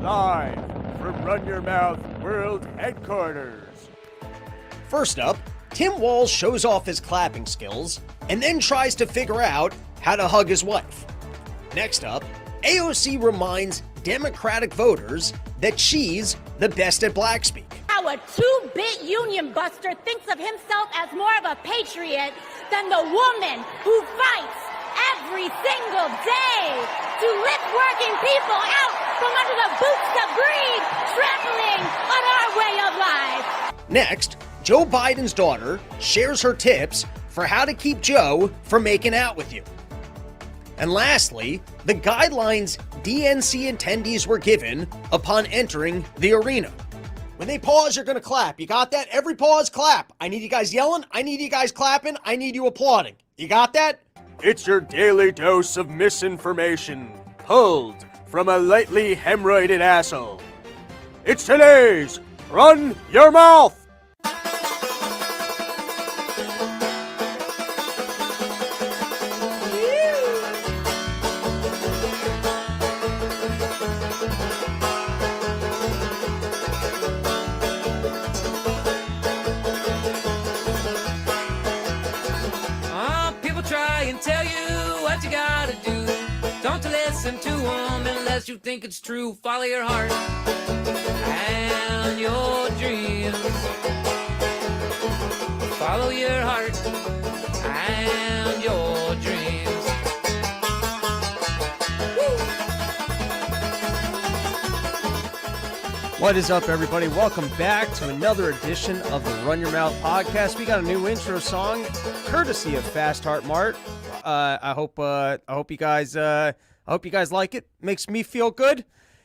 Live from Run Your Mouth World Headquarters. First up, Tim Walz shows off his clapping skills and then tries to figure out how to hug his wife. Next up, AOC reminds Democratic voters that she's the best at blackspeak. How a two-bit union buster thinks of himself as more of a patriot than the woman who fights every single day to lift working people out from under the boots of greed, trampling on our way of life. Next, Joe Biden's daughter shares her tips for how to keep Joe from making out with you. And lastly, the guidelines DNC attendees were given upon entering the arena. When they pause, you're going to clap. You got that? Every pause, clap. I need you guys yelling. I need you guys clapping. I need you applauding. You got that? It's your daily dose of misinformation, pulled from a lightly hemorrhoided asshole. It's today's Run Your Mouth! To them unless you think it's true. Follow your heart and your dreams. Follow your heart and your dreams. What is up, everybody? Welcome back to another edition of the Run Your Mouth podcast. We got a new intro song, courtesy of Fast Heart Mart. I hope you guys like it. Makes me feel good.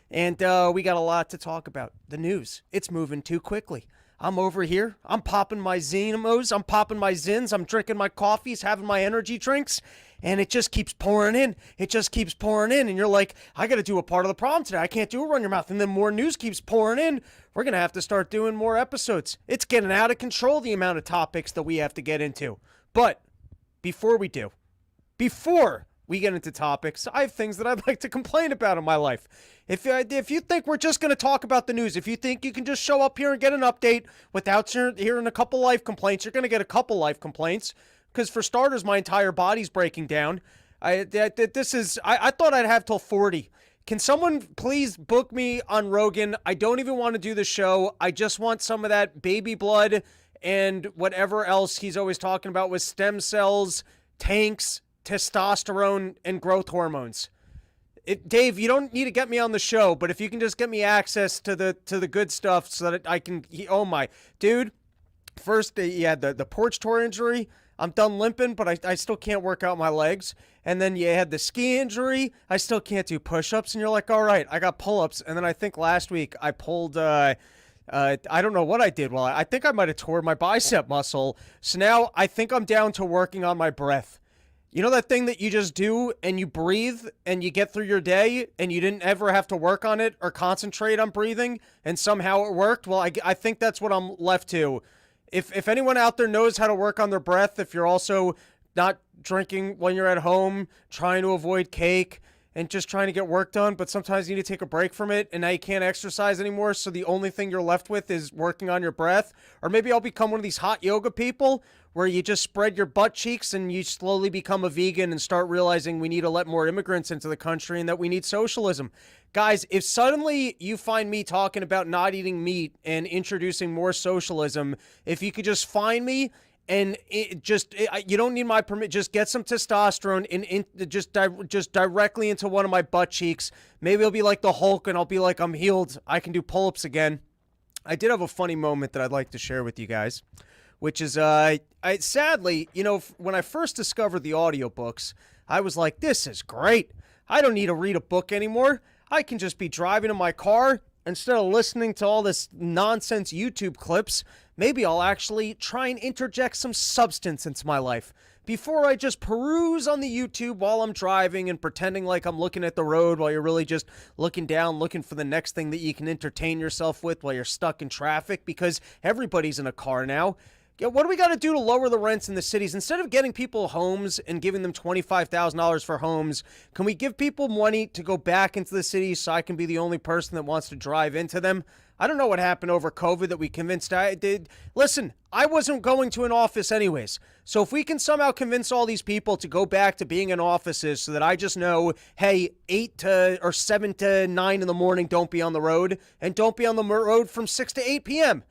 And we got a lot to talk about. The news. It's moving too quickly. I'm over here. I'm popping my Zinamos. I'm popping my Zins. I'm drinking my coffees, having my energy drinks. And it just keeps pouring in. It just keeps pouring in. And you're like, I got to do a part of the problem today. I can't do a Run Your Mouth. And then more news keeps pouring in. We're going to have to start doing more episodes. It's getting out of control, the amount of topics that we have to get into. But before we get into topics, I have things that I'd like to complain about in my life. If you think we're just going to talk about the news, if you think you can just show up here and get an update without hearing a couple life complaints, you're going to get a couple life complaints. Because for starters, my entire body's breaking down. I thought I'd have till 40. Can someone please book me on Rogan? I don't even want to do the show. I just want some of that baby blood and whatever else he's always talking about with stem cells, tanks, testosterone, and growth hormones. Dave, you don't need to get me on the show, but if you can just get me access to the good stuff so that I can... Oh my... Dude, first you had the porch tour injury. I'm done limping, but I still can't work out my legs. And then you had the ski injury. I still can't do push-ups. And you're like, all right, I got pull-ups. And then I think last week I pulled... I don't know what I did. Well, I think I might have tore my bicep muscle. So now I think I'm down to working on my breath. You know that thing that you just do and you breathe and you get through your day and you didn't ever have to work on it or concentrate on breathing and somehow it worked? Well, I think that's what I'm left to. If anyone out there knows how to work on their breath, if you're also not drinking when you're at home, trying to avoid cake and just trying to get work done, but sometimes you need to take a break from it and now you can't exercise anymore, so the only thing you're left with is working on your breath. Or maybe I'll become one of these hot yoga people where you just spread your butt cheeks and you slowly become a vegan and start realizing we need to let more immigrants into the country and that we need socialism. Guys, if suddenly you find me talking about not eating meat and introducing more socialism, if you could just find me and you don't need my permit, just get some testosterone and just directly into one of my butt cheeks. Maybe I'll be like the Hulk and I'll be like, I'm healed. I can do pull-ups again. I did have a funny moment that I'd like to share with you guys, which is, sadly, when I first discovered the audiobooks, I was like, this is great. I don't need to read a book anymore. I can just be driving in my car. Instead of listening to all this nonsense YouTube clips, maybe I'll actually try and interject some substance into my life. Before I just peruse on the YouTube while I'm driving and pretending like I'm looking at the road while you're really just looking down, looking for the next thing that you can entertain yourself with while you're stuck in traffic, because everybody's in a car now. Yeah, what do we got to do to lower the rents in the cities? Instead of getting people homes and giving them $25,000 for homes, can we give people money to go back into the cities so I can be the only person that wants to drive into them? I don't know what happened over COVID that we convinced I did. Listen, I wasn't going to an office anyways. So if we can somehow convince all these people to go back to being in offices so that I just know, hey, 7 to 9 in the morning, don't be on the road, and don't be on the road from 6 to 8 p.m.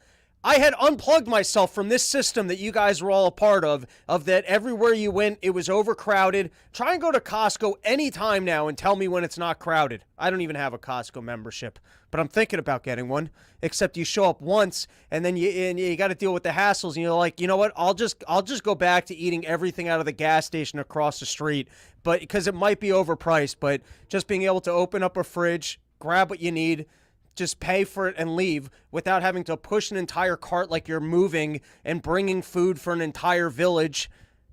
I had unplugged myself from this system that you guys were all a part of that everywhere you went, it was overcrowded. Try and go to Costco anytime now and tell me when it's not crowded. I don't even have a Costco membership, but I'm thinking about getting one, except you show up once and then you got to deal with the hassles and you're like, you know what, I'll just go back to eating everything out of the gas station across the street, but because it might be overpriced, but just being able to open up a fridge, grab what you need, just pay for it and leave without having to push an entire cart like you're moving and bringing food for an entire village.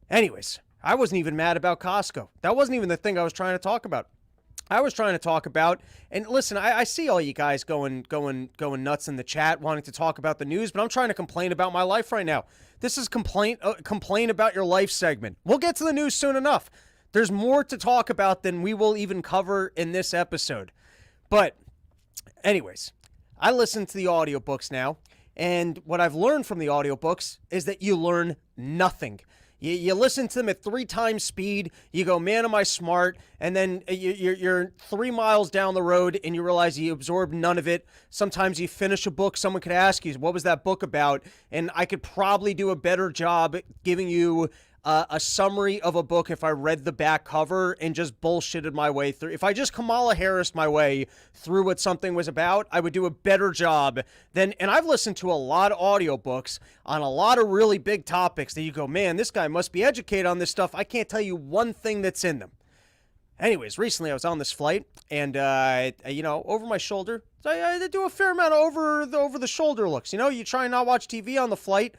Anyways, I wasn't even mad about Costco. That wasn't even the thing I was trying to talk about. I was trying to talk about, and listen, I see all you guys going nuts in the chat wanting to talk about the news, but I'm trying to complain about my life right now. This is complain about your life segment. We'll get to the news soon enough. There's more to talk about than we will even cover in this episode. But anyways, I listen to the audiobooks now, and what I've learned from the audiobooks is that you learn nothing. You listen to them at 3 times speed, you go, man, am I smart, and then you're 3 miles down the road and you realize you absorbed none of it. Sometimes you finish a book, someone could ask you, what was that book about? And I could probably do a better job giving you a summary of a book if I read the back cover and just bullshitted my way through. If I just Kamala Harris my way through what something was about, I would do a better job than, and I've listened to a lot of audiobooks on a lot of really big topics that you go, man, this guy must be educated on this stuff. I can't tell you one thing that's in them. Anyways, recently I was on this flight and, over my shoulder, I do a fair amount of over the shoulder looks. You try and not watch TV on the flight.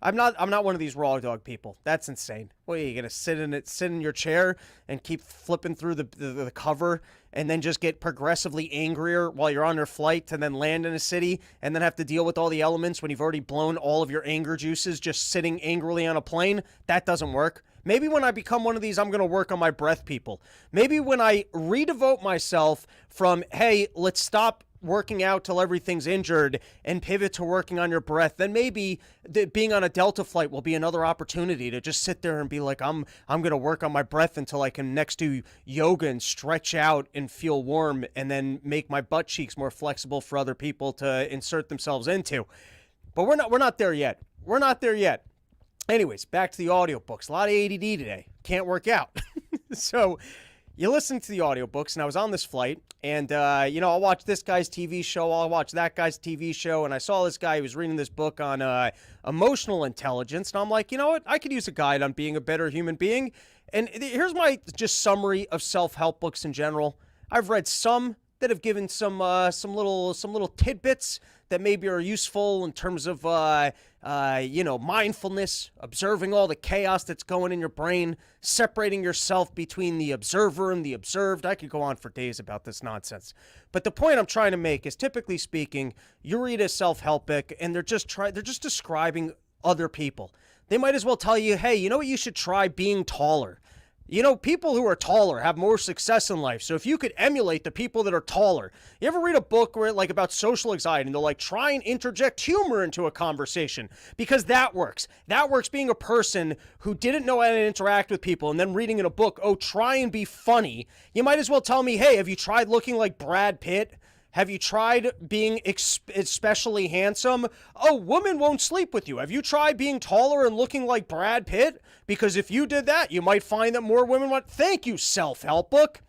I'm not one of these raw dog people. That's insane. What are you gonna sit in your chair and keep flipping through the cover and then just get progressively angrier while you're on your flight to then land in a city and then have to deal with all the elements when you've already blown all of your anger juices just sitting angrily on a plane? That doesn't work. Maybe when I become one of these, I'm going to work on my breath, people. Maybe when I redevote myself from, hey, let's stop working out till everything's injured and pivot to working on your breath, then maybe being on a Delta flight will be another opportunity to just sit there and be like, I'm going to work on my breath until I can next do yoga and stretch out and feel warm and then make my butt cheeks more flexible for other people to insert themselves into. But we're not there yet. We're not there yet. Anyways, back to the audiobooks. A lot of ADD today. Can't work out. So you listen to the audiobooks, and I was on this flight, and, I'll watch this guy's TV show, I'll watch that guy's TV show, and I saw this guy who was reading this book on emotional intelligence, and I'm like, you know what? I could use a guide on being a better human being. And here's my just summary of self-help books in general. I've read some that have given some little tidbits that maybe are useful in terms of, mindfulness, observing all the chaos that's going in your brain, separating yourself between the observer and the observed. I could go on for days about this nonsense. But the point I'm trying to make is, typically speaking, you read a self-help book and they're just describing other people. They might as well tell you, hey, you know what, you should try being taller. People who are taller have more success in life. So if you could emulate the people that are taller, you ever read a book where about social anxiety and they're like, try and interject humor into a conversation, because that works. That works, being a person who didn't know how to interact with people and then reading in a book, oh, try and be funny. You might as well tell me, hey, have you tried looking like Brad Pitt? Have you tried being especially handsome? Oh, women won't sleep with you. Have you tried being taller and looking like Brad Pitt? Because if you did that, you might find that more women want. Thank you, self-help book.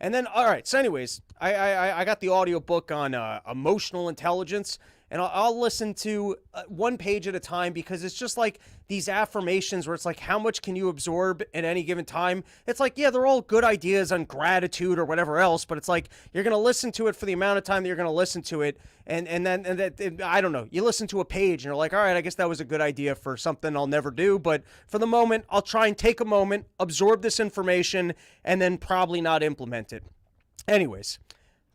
And then, all right, so anyways, I got the audiobook on emotional intelligence, and I'll listen to one page at a time, because it's just like these affirmations where it's like, how much can you absorb at any given time? It's like, yeah, they're all good ideas on gratitude or whatever else, but it's like, you're going to listen to it for the amount of time that you're going to listen to it. And then I don't know, you listen to a page and you're like, all right, I guess that was a good idea for something I'll never do. But for the moment, I'll try and take a moment, absorb this information, and then probably not implement it. Anyways,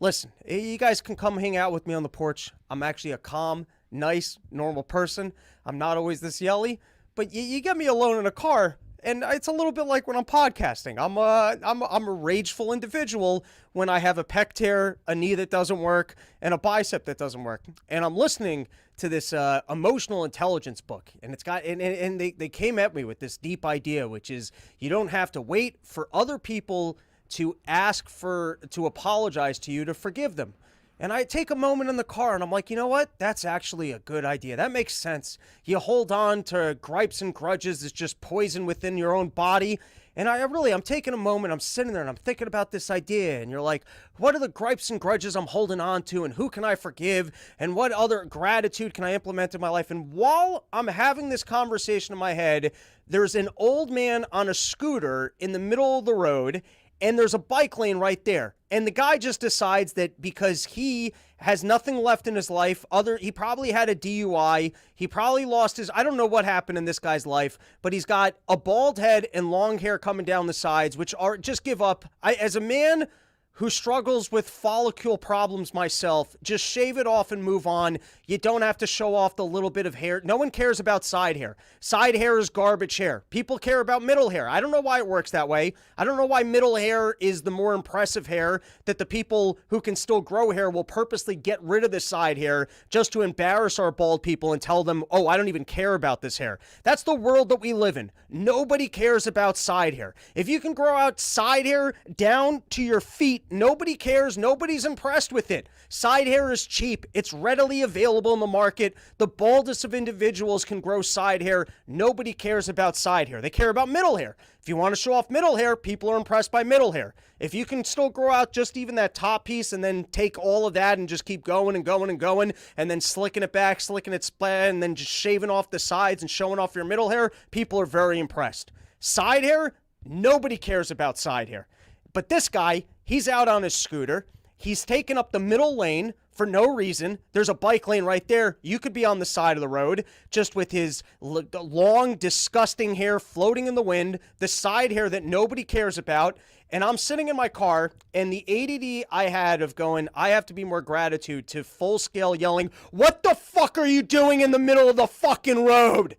listen, you guys can come hang out with me on the porch. I'm actually a calm, nice, normal person. I'm not always this yelly, but you get me alone in a car, and it's a little bit like when I'm podcasting. I'm a rageful individual when I have a pec tear, a knee that doesn't work, and a bicep that doesn't work. And I'm listening to this emotional intelligence book, and it's got and they came at me with this deep idea, which is you don't have to wait for other people to to apologize to you to forgive them. And I take a moment in the car and I'm like, you know what? That's actually a good idea. That makes sense. You hold on to gripes and grudges. It's just poison within your own body. And I'm taking a moment. I'm sitting there and I'm thinking about this idea. And you're like, what are the gripes and grudges I'm holding on to? And who can I forgive? And what other gratitude can I implement in my life? And while I'm having this conversation in my head, there's an old man on a scooter in the middle of the road. And there's a bike lane right there. And the guy just decides that because he has nothing left in his life, he probably had a DUI, he probably lost I don't know what happened in this guy's life, but he's got a bald head and long hair coming down the sides, which are, just give up. As a man who struggles with follicle problems myself, just shave it off and move on. You don't have to show off the little bit of hair. No one cares about side hair. Side hair is garbage hair. People care about middle hair. I don't know why it works that way. I don't know why middle hair is the more impressive hair, that the people who can still grow hair will purposely get rid of the side hair just to embarrass our bald people and tell them, oh, I don't even care about this hair. That's the world that we live in. Nobody cares about side hair. If you can grow out side hair down to your feet, nobody cares. Nobody's impressed with it. Side hair is cheap. It's readily available in the market. The baldest of individuals can grow side hair. Nobody cares about side hair. They care about middle hair. If you want to show off middle hair, people are impressed by middle hair. If you can still grow out just even that top piece and then take all of that and just keep going and going and going and then slicking it back, slicking it splat, and then just shaving off the sides and showing off your middle hair, people are very impressed. Side hair, nobody cares about side hair. But this guy, he's out on his scooter. He's taken up the middle lane for no reason. There's a bike lane right there. You could be on the side of the road just with his long, disgusting hair floating in the wind, the side hair that nobody cares about. And I'm sitting in my car, and the ADD I had of going, I have to be more gratitude, to full-scale yelling, what the fuck are you doing in the middle of the fucking road?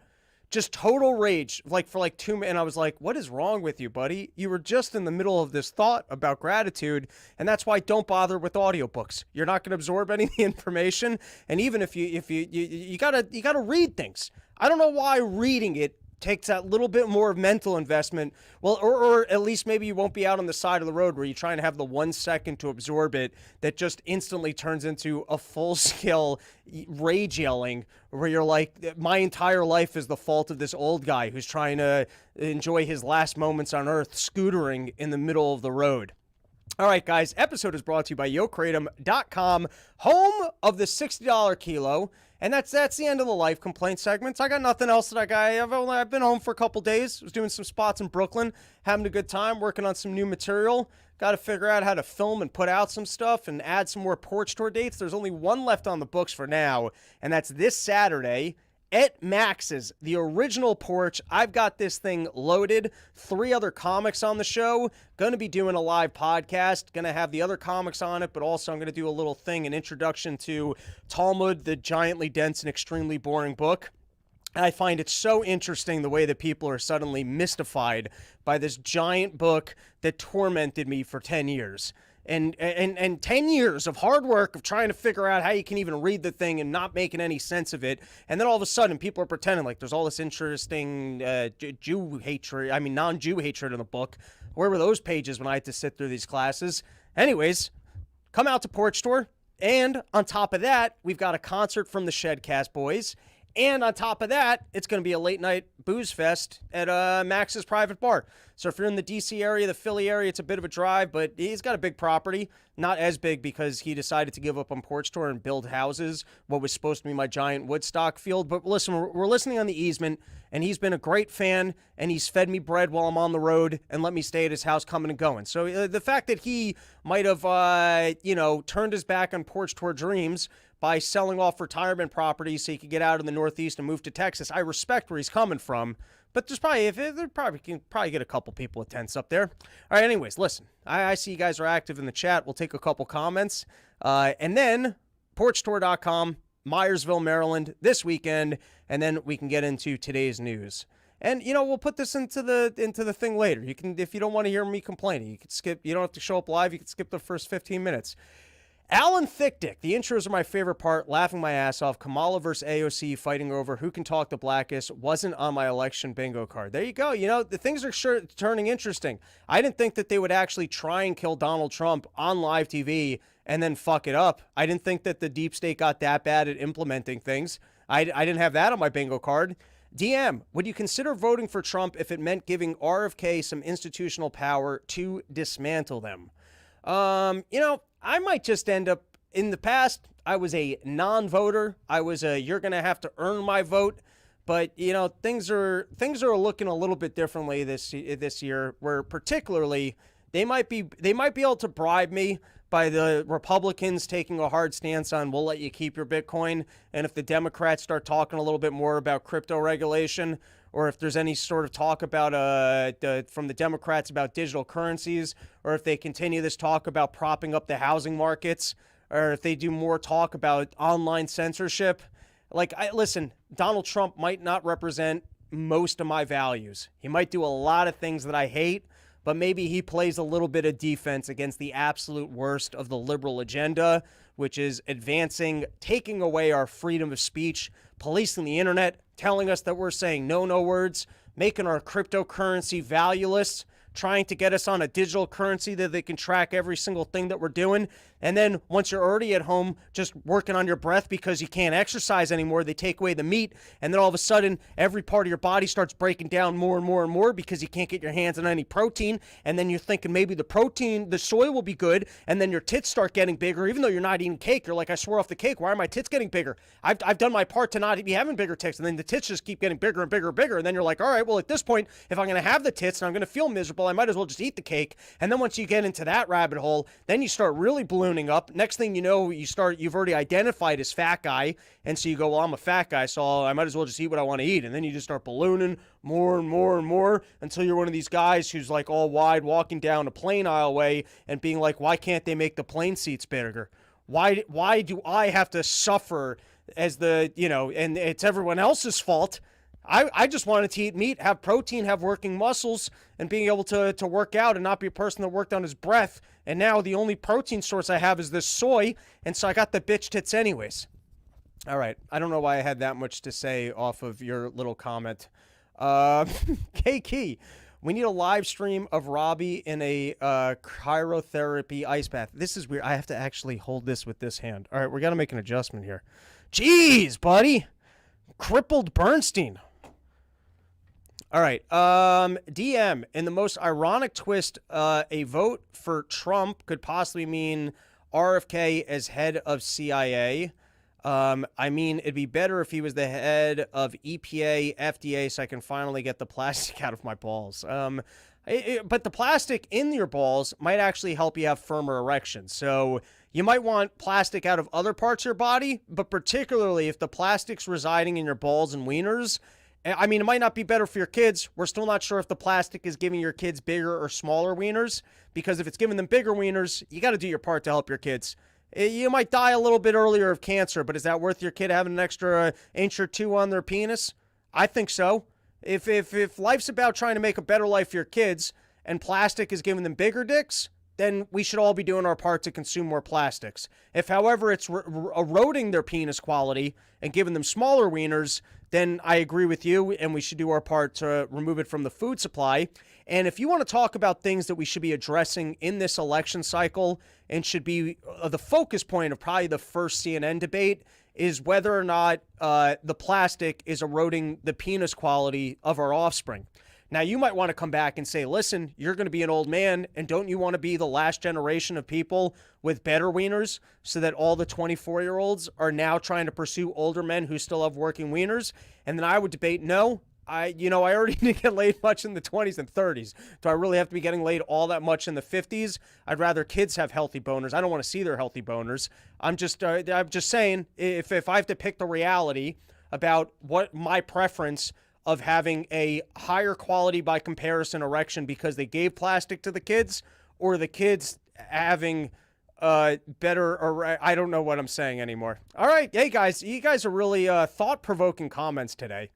Just total rage, for 2 minutes. And I was like, what is wrong with you, buddy? You were just in the middle of this thought about gratitude. And that's why don't bother with audiobooks. You're not going to absorb any of the information. And even if you gotta read things. I don't know why reading it takes that little bit more of mental investment. Well, or at least maybe you won't be out on the side of the road where you're trying to have the 1 second to absorb it that just instantly turns into a full-scale rage yelling where you're like, my entire life is the fault of this old guy who's trying to enjoy his last moments on earth scootering in the middle of the road. All right, guys, episode is brought to you by YoKratom.com, home of the $60 kilo. And that's the end of the life complaint segments. I got nothing else that I've been home for a couple days. Was doing some spots in Brooklyn, having a good time, working on some new material. Got to figure out how to film and put out some stuff and add some more porch tour dates. There's only one left on the books for now, and that's this Saturday at Max's, the original porch. I've got this thing loaded. 3 other comics on the show. Going to be doing a live podcast. Going to have the other comics on it, but also I'm going to do a little thing, an introduction to Talmud, the giantly dense and extremely boring book. I find it so interesting the way that people are suddenly mystified by this giant book that tormented me for 10 years. And 10 years of hard work of trying to figure out how you can even read the thing and not making any sense of it. And then all of a sudden, people are pretending like there's all this interesting non-Jew hatred in the book. Where were those pages when I had to sit through these classes? Anyways, come out to Porch Tour. And on top of that, we've got a concert from the Shedcast Boys. And on top of that, it's going to be a late night booze fest at Max's private bar. So if you're in the DC area, the Philly area, it's a bit of a drive, but he's got a big property. Not as big because he decided to give up on Porch Tour and build houses, what was supposed to be my giant Woodstock field. But listen, we're listening on the easement, and he's been a great fan, and he's fed me bread while I'm on the road and let me stay at his house coming and going. So the fact that he might have, turned his back on Porch Tour dreams by selling off retirement properties so he could get out in the Northeast and move to Texas, I respect where he's coming from. But there's probably get a couple people with tents up there. All right, anyways, listen. I see you guys are active in the chat. We'll take a couple comments. And then, porchtour.com, Myersville, Maryland this weekend, and then we can get into today's news. And, we'll put this into the thing later. You can, if you don't want to hear me complaining, you can skip. You don't have to show up live. You can skip the first 15 minutes. Alan Thickdick. The intros are my favorite part. Laughing my ass off. Kamala versus AOC fighting over who can talk the blackest. Wasn't on my election bingo card. There you go. The things are sure turning interesting. I didn't think that they would actually try and kill Donald Trump on live TV and then fuck it up. I didn't think that the deep state got that bad at implementing things. I didn't have that on my bingo card. DM, would you consider voting for Trump if it meant giving RFK some institutional power to dismantle them? I might just end up, in the past, I was a non-voter. I was you're going to have to earn my vote. But, things are looking a little bit differently this year, where particularly they might be able to bribe me by the Republicans taking a hard stance on we'll let you keep your Bitcoin. And if the Democrats start talking a little bit more about crypto regulation, or if there's any sort of talk about from the Democrats about digital currencies, or if they continue this talk about propping up the housing markets, or if they do more talk about online censorship. Listen, Donald Trump might not represent most of my values. He might do a lot of things that I hate, but maybe he plays a little bit of defense against the absolute worst of the liberal agenda, which is taking away our freedom of speech, policing the internet, telling us that we're saying no words, making our cryptocurrency valueless, trying to get us on a digital currency that they can track every single thing that we're doing. And then once you're already at home just working on your breath because you can't exercise anymore, they take away the meat. And then all of a sudden, every part of your body starts breaking down more and more and more because you can't get your hands on any protein. And then you're thinking maybe the soy will be good. And then your tits start getting bigger, even though you're not eating cake. You're like, I swear off the cake. Why are my tits getting bigger? I've done my part to not be having bigger tits. And then the tits just keep getting bigger and bigger and bigger. And then you're like, all right, well, at this point, if I'm going to have the tits and I'm going to feel miserable, I might as well just eat the cake. And then once you get into that rabbit hole, then you start really ballooning up. Next thing you know, you've already identified as fat guy. And so you go, well, I'm a fat guy, so I might as well just eat what I want to eat. And then you just start ballooning more and more and more until you're one of these guys who's like all wide walking down a plane aisleway and being like, why can't they make the plane seats bigger? Why do I have to suffer as and it's everyone else's fault? I just wanted to eat meat, have protein, have working muscles, and being able to work out and not be a person that worked on his breath. And now the only protein source I have is this soy, and so I got the bitch tits anyways. All right. I don't know why I had that much to say off of your little comment. K-Key, we need a live stream of Robbie in a cryotherapy ice bath. This is weird. I have to actually hold this with this hand. All right, we got to make an adjustment here. Jeez, buddy. Crippled Bernstein. All right. DM, in the most ironic twist, a vote for Trump could possibly mean RFK as head of CIA. It'd be better if he was the head of EPA, FDA, so I can finally get the plastic out of my balls. But the plastic in your balls might actually help you have firmer erections. So you might want plastic out of other parts of your body, but particularly if the plastic's residing in your balls and wieners, it might not be better for your kids. We're still not sure if the plastic is giving your kids bigger or smaller wieners, because if it's giving them bigger wieners, you got to do your part to help your kids. You might die a little bit earlier of cancer, but is that worth your kid having an extra inch or two on their penis? I think so. If life's about trying to make a better life for your kids and plastic is giving them bigger dicks, then we should all be doing our part to consume more plastics. If, however, it's eroding their penis quality and giving them smaller wieners, then I agree with you, and we should do our part to remove it from the food supply. And if you want to talk about things that we should be addressing in this election cycle and should be the focus point of probably the first CNN debate, is whether or not the plastic is eroding the penis quality of our offspring. Now, you might want to come back and say, listen, you're going to be an old man, and don't you want to be the last generation of people with better wieners so that all the 24-year-olds are now trying to pursue older men who still have working wieners? And then I would debate, no, I already didn't get laid much in the 20s and 30s. Do I really have to be getting laid all that much in the 50s? I'd rather kids have healthy boners. I don't want to see their healthy boners. I'm just saying, if I have to pick the reality about what my preference of having a higher quality by comparison erection because they gave plastic to the kids, or the kids having better, or I don't know what I'm saying anymore. All right, hey guys, you guys are really thought-provoking comments today.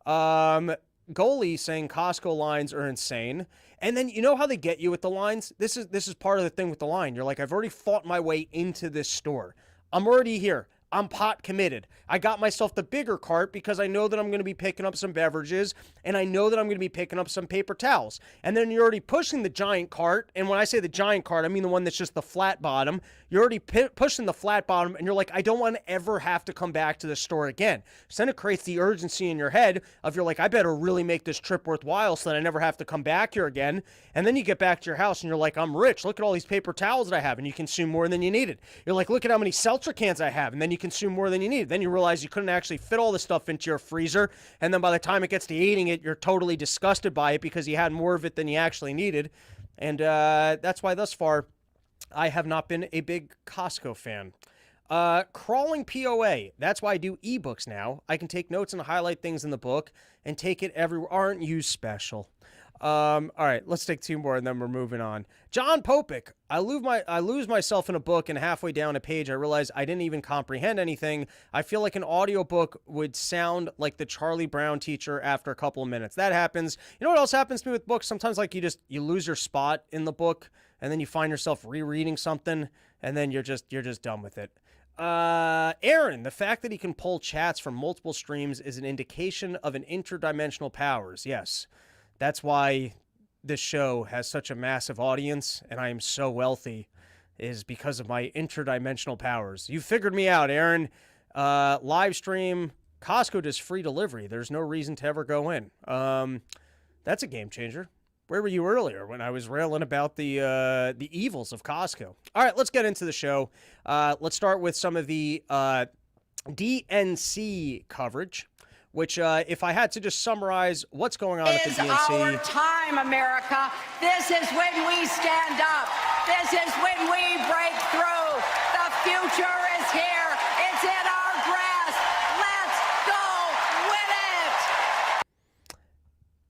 Goalie saying Costco lines are insane. And then you know how they get you with the lines? This is part of the thing with the line. You're like, I've already fought my way into this store. I'm already here. I'm pot committed. I got myself the bigger cart because I know that I'm going to be picking up some beverages and I know that I'm going to be picking up some paper towels. And then you're already pushing the giant cart. And when I say the giant cart, I mean the one that's just the flat bottom. You're already pushing the flat bottom and you're like, I don't want to ever have to come back to the store again. So then it creates the urgency in your head of you're like, I better really make this trip worthwhile so that I never have to come back here again. And then you get back to your house and you're like, I'm rich. Look at all these paper towels that I have. And you consume more than you needed. You're like, look at how many seltzer cans I have. And then you consume more than you need. Then you realize you couldn't actually fit all the stuff into your freezer. And then by the time it gets to eating it, you're totally disgusted by it because you had more of it than you actually needed. And that's why thus far, I have not been a big Costco fan. Crawling POA. That's why I do ebooks now. I can take notes and highlight things in the book and take it everywhere. Aren't you special? All right, let's take two more and then we're moving on. John Popick. I lose myself in a book and halfway down a page I realize I didn't even comprehend anything. I feel like an audiobook would sound like the Charlie Brown teacher after a couple of minutes. That happens. You know what else happens to me with books? Sometimes like you lose your spot in the book and then you find yourself rereading something and then you're just done with it. Aaron, the fact that he can pull chats from multiple streams is an indication of an interdimensional powers. Yes. That's why this show has such a massive audience and I am so wealthy, is because of my interdimensional powers. You figured me out, Aaron. Live stream, Costco does free delivery. There's no reason to ever go in. That's a game changer. Where were you earlier when I was railing about the evils of Costco? All right, let's get into the show. Let's start with some of the DNC coverage, which if I had to just summarize what's going on at the DNC. This is our time, America. This is when we stand up. This is when we break through. The future is here. It's in our grasp. Let's go win it.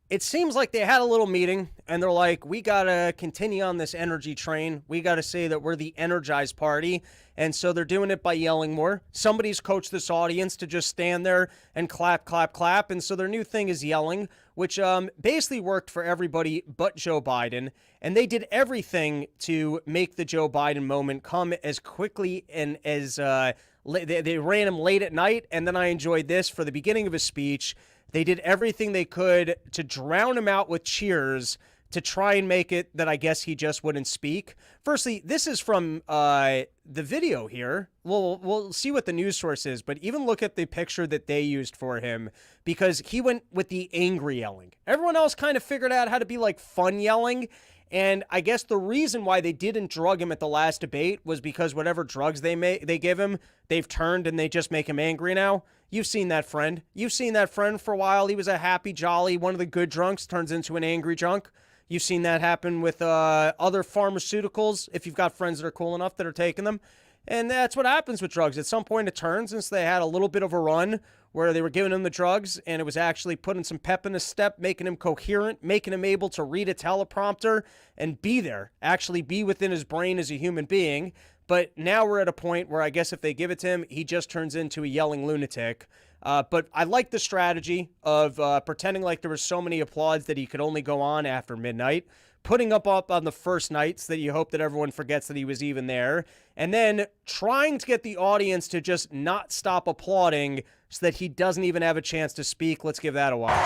It seems like they had a little meeting and they're like, we got to continue on this energy train. We got to say that we're the energized party. And so they're doing it by yelling more. Somebody's coached this audience to just stand there and clap, clap, clap. And so their new thing is yelling, which basically worked for everybody but Joe Biden. And they did everything to make the Joe Biden moment come as quickly and as they ran him late at night. And then I enjoyed this for the beginning of his speech. They did everything they could to drown him out with cheers to try and make it that I guess he just wouldn't speak. Firstly, this is from the video here. We'll see what the news source is, but even look at the picture that they used for him because he went with the angry yelling. Everyone else kind of figured out how to be like fun yelling. And I guess the reason why they didn't drug him at the last debate was because whatever drugs they give him, they've turned and they just make him angry now. You've seen that friend. You've seen that friend for a while. He was a happy, jolly, one of the good drunks, turns into an angry drunk. You've seen that happen with other pharmaceuticals, if you've got friends that are cool enough that are taking them. And that's what happens with drugs. At some point it turns, and so they had a little bit of a run where they were giving him the drugs, and it was actually putting some pep in his step, making him coherent, making him able to read a teleprompter and be there, actually be within his brain as a human being. But now we're at a point where I guess if they give it to him, he just turns into a yelling lunatic. But I like the strategy of pretending like there were so many applauds that he could only go on after midnight, putting up on the first night so that you hope that everyone forgets that he was even there, and then trying to get the audience to just not stop applauding so that he doesn't even have a chance to speak. Let's give that a watch. Oh,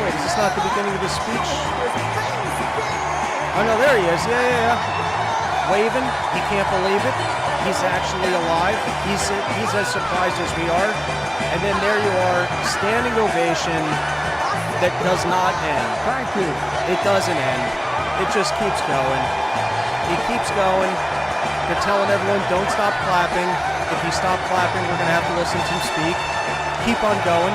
wait, is this not the beginning of his speech? Oh, no, there he is. Yeah. Waving. He can't believe it. He's actually alive. He's as surprised as we are. And then there you are, standing ovation that does not end. Thank you. It doesn't end. It just keeps going. He keeps going. They're telling everyone, don't stop clapping. If you stop clapping, we're going to have to listen to him speak. Keep on going.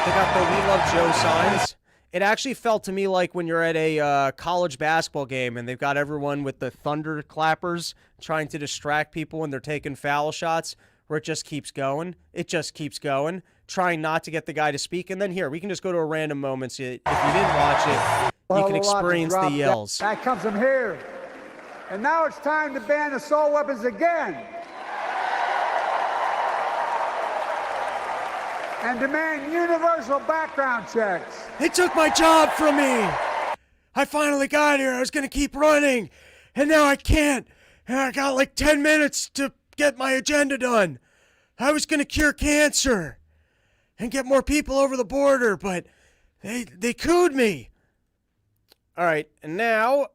They got the We Love Joe signs. It actually felt to me like when you're at a college basketball game and they've got everyone with the thunder clappers trying to distract people when they're taking foul shots. where it just keeps going. It just keeps going, trying not to get the guy to speak. And then here, we can just go to a random moment. So if you didn't watch it, you can experience the yells. That comes from here. And now it's time to ban assault weapons again. And demand universal background checks. They took my job from me. I finally got here. I was going to keep running, and now I can't. And I got like 10 minutes to get my agenda done. I was going to cure cancer and get more people over the border, but they cooed me. All right, and now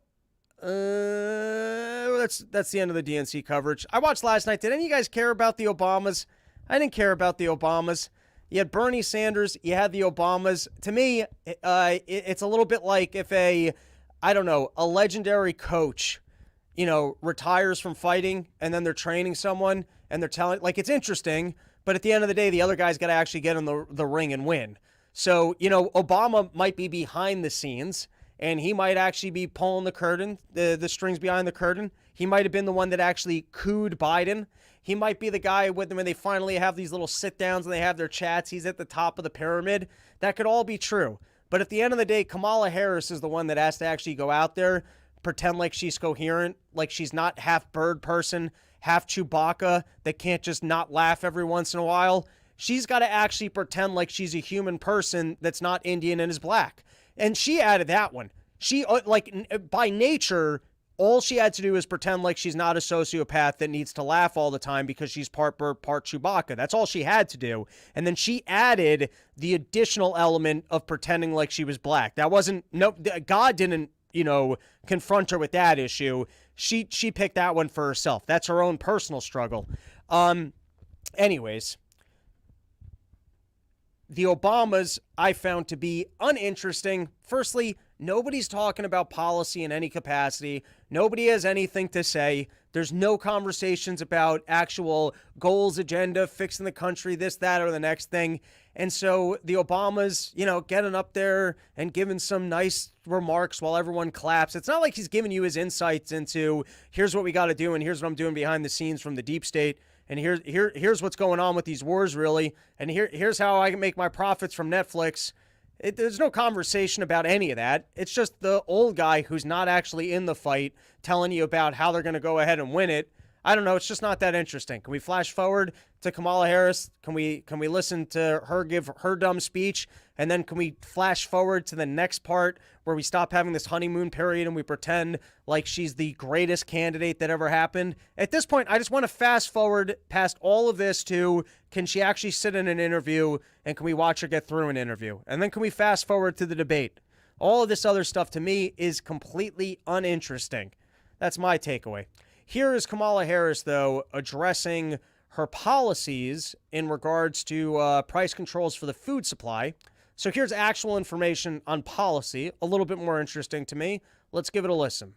that's the end of the DNC coverage. I watched last night. Did any of you guys care about the Obamas? I didn't care about the Obamas. You had Bernie Sanders, you had the Obamas. To me, it's a little bit like if a legendary coach, retires from fighting and then they're training someone and they're telling, like, it's interesting, but at the end of the day, the other guy's got to actually get in the ring and win. So, Obama might be behind the scenes and he might actually be pulling the curtain, the strings behind the curtain. He might have been the one that actually cooed Biden. He might be the guy with them when they finally have these little sit-downs and they have their chats. He's at the top of the pyramid. That could all be true. But at the end of the day, Kamala Harris is the one that has to actually go out there, pretend like she's coherent, like she's not half bird person, half Chewbacca, that can't just not laugh every once in a while. She's got to actually pretend like she's a human person that's not Indian and is black. And she added that one. She, by nature, all she had to do is pretend like she's not a sociopath that needs to laugh all the time because she's part bird, part Chewbacca. That's all she had to do. And then she added the additional element of pretending like she was black. God didn't, confront her with that issue. She picked that one for herself. That's her own personal struggle. Anyways, the Obamas I found to be uninteresting. Firstly, nobody's talking about policy in any capacity. Nobody has anything to say. There's no conversations about actual goals, agenda, fixing the country, this, that, or the next thing. And so the Obamas, getting up there and giving some nice remarks while everyone claps. It's not like he's giving you his insights into here's what we got to do and here's what I'm doing behind the scenes from the deep state. And here's what's going on with these wars, really. And here's how I can make my profits from Netflix. There's no conversation about any of that. It's just the old guy who's not actually in the fight telling you about how they're going to go ahead and win it. I don't know. It's just not that interesting. Can we flash forward to Kamala Harris? Can we listen to her give her dumb speech? And then can we flash forward to the next part where we stop having this honeymoon period and we pretend like she's the greatest candidate that ever happened? At this point, I just want to fast forward past all of this to, can she actually sit in an interview and can we watch her get through an interview? And then can we fast forward to the debate? All of this other stuff to me is completely uninteresting. That's my takeaway. Here is Kamala Harris, though, addressing her policies in regards to price controls for the food supply. So here's actual information on policy, a little bit more interesting to me. Let's give it a listen.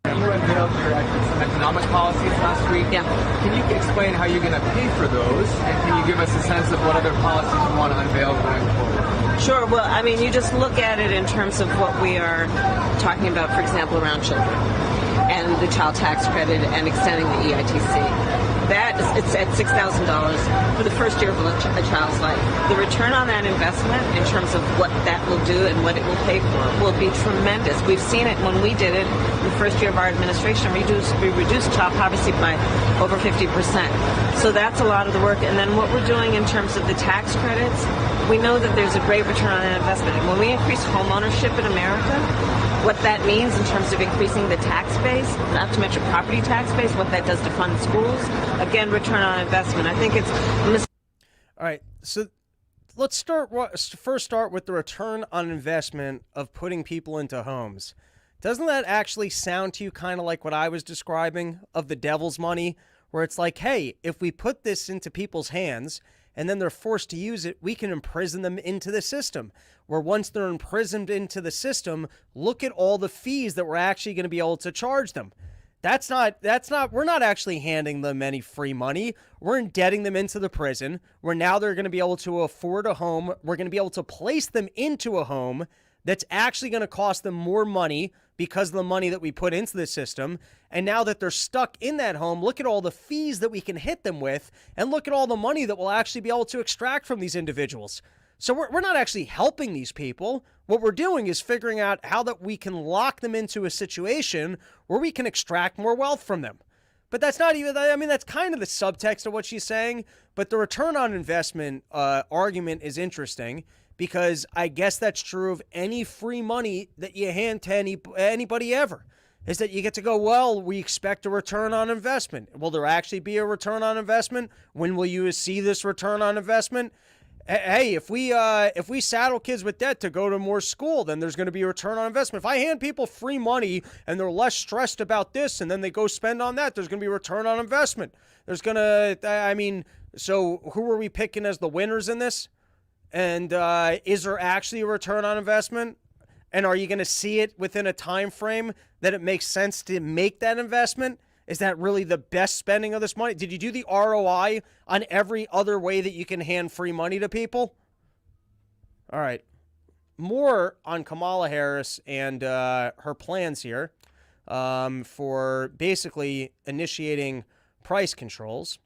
You unveiled some economic policies last week. Yeah. Can you explain how you're going to pay for those? And can you give us a sense of what other policies you want to unveil going forward? Sure. Well, I mean, you just look at it in terms of what we are talking about, for example, around children and the child tax credit and extending the EITC. It's at $6,000 for the first year of a child's life. The return on that investment in terms of what that will do and what it will pay for will be tremendous. We've seen it when we did it the first year of our administration. We reduced child poverty by over 50%. So that's a lot of the work. And then what we're doing in terms of the tax credits, we know that there's a great return on that investment. And when we increase home ownership in America, what that means in terms of increasing the tax base, not to mention property tax base, what that does to fund schools, again, return on investment. I think it's... All right, so let's first start with the return on investment of putting people into homes. Doesn't that actually sound to you kind of like what I was describing of the devil's money, where it's like, hey, if we put this into people's hands and then they're forced to use it, we can imprison them into the system. Where once they're imprisoned into the system, look at all the fees that we're actually going to be able to charge them. We're not actually handing them any free money. We're indebting them into the prison where now they're going to be able to afford a home. We're going to be able to place them into a home that's actually going to cost them more money because of the money that we put into the system. And now that they're stuck in that home, look at all the fees that we can hit them with, and look at all the money that we'll actually be able to extract from these individuals. So we're not actually helping these people. What we're doing is figuring out how that we can lock them into a situation where we can extract more wealth from them. But that's not even, I mean, that's kind of the subtext of what she's saying. But the return on investment argument is interesting, because I guess that's true of any free money that you hand to anybody ever, is that you get to go, well, we expect a return on investment. Will there actually be a return on investment? When will you see this return on investment? Hey, if we saddle kids with debt to go to more school, then there's going to be a return on investment. If I hand people free money and they're less stressed about this and then they go spend on that, there's going to be a return on investment. There's going to, I mean, so who are we picking as the winners in this? And is there actually a return on investment? And are you going to see it within a time frame that it makes sense to make that investment? Is that really the best spending of this money? Did you do the ROI on every other way that you can hand free money to people? All right. More on Kamala Harris and her plans here for basically initiating price controls.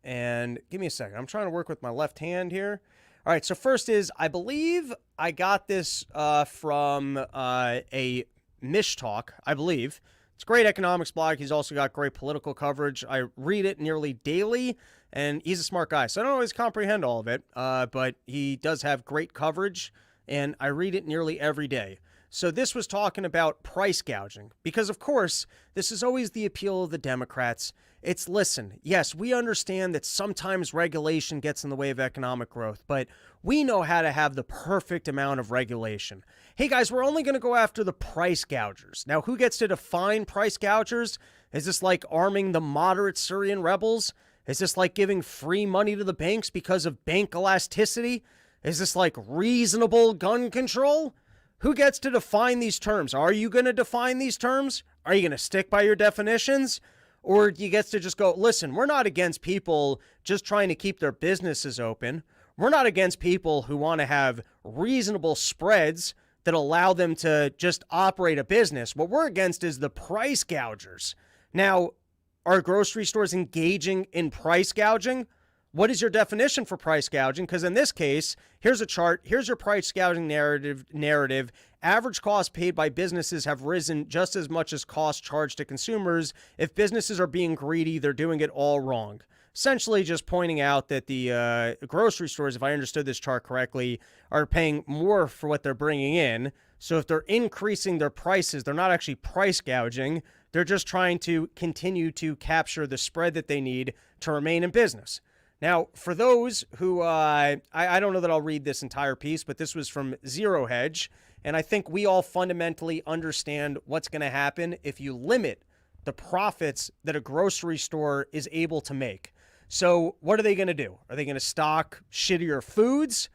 And give me a second. I'm trying to work with my left hand here. All right. So first is, I believe I got this from a Mish Talk, I believe. It's a great economics blog. He's also got great political coverage. I read it nearly daily, and he's a smart guy. So I don't always comprehend all of it, but he does have great coverage, and I read it nearly every day. So this was talking about price gouging, because, of course, this is always the appeal of the Democrats. It's, listen, yes, we understand that sometimes regulation gets in the way of economic growth, but we know how to have the perfect amount of regulation. Hey, guys, we're only going to go after the price gougers. Now, who gets to define price gougers? Is this like arming the moderate Syrian rebels? Is this like giving free money to the banks because of bank elasticity? Is this like reasonable gun control? Who gets to define these terms? Are you going to define these terms? Are you going to stick by your definitions? Or do you get to just go, listen, we're not against people just trying to keep their businesses open. We're not against people who want to have reasonable spreads that allow them to just operate a business. What we're against is the price gougers. Now, are grocery stores engaging in price gouging? What is your definition for price gouging? Because in this case, here's a chart. Here's your price gouging narrative. Average costs paid by businesses have risen just as much as costs charged to consumers. If businesses are being greedy, they're doing it all wrong. Essentially just pointing out that the grocery stores, if I understood this chart correctly, are paying more for what they're bringing in. So if they're increasing their prices, they're not actually price gouging. They're just trying to continue to capture the spread that they need to remain in business. Now, for those who, I don't know that I'll read this entire piece, but this was from Zero Hedge, and I think we all fundamentally understand what's going to happen if you limit the profits that a grocery store is able to make. So what are they going to do? Are they going to stock shittier foods?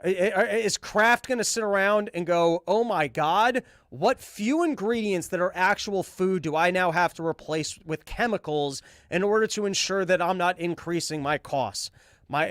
Is Kraft going to sit around and go, oh my God, what few ingredients that are actual food do I now have to replace with chemicals in order to ensure that I'm not increasing my costs? My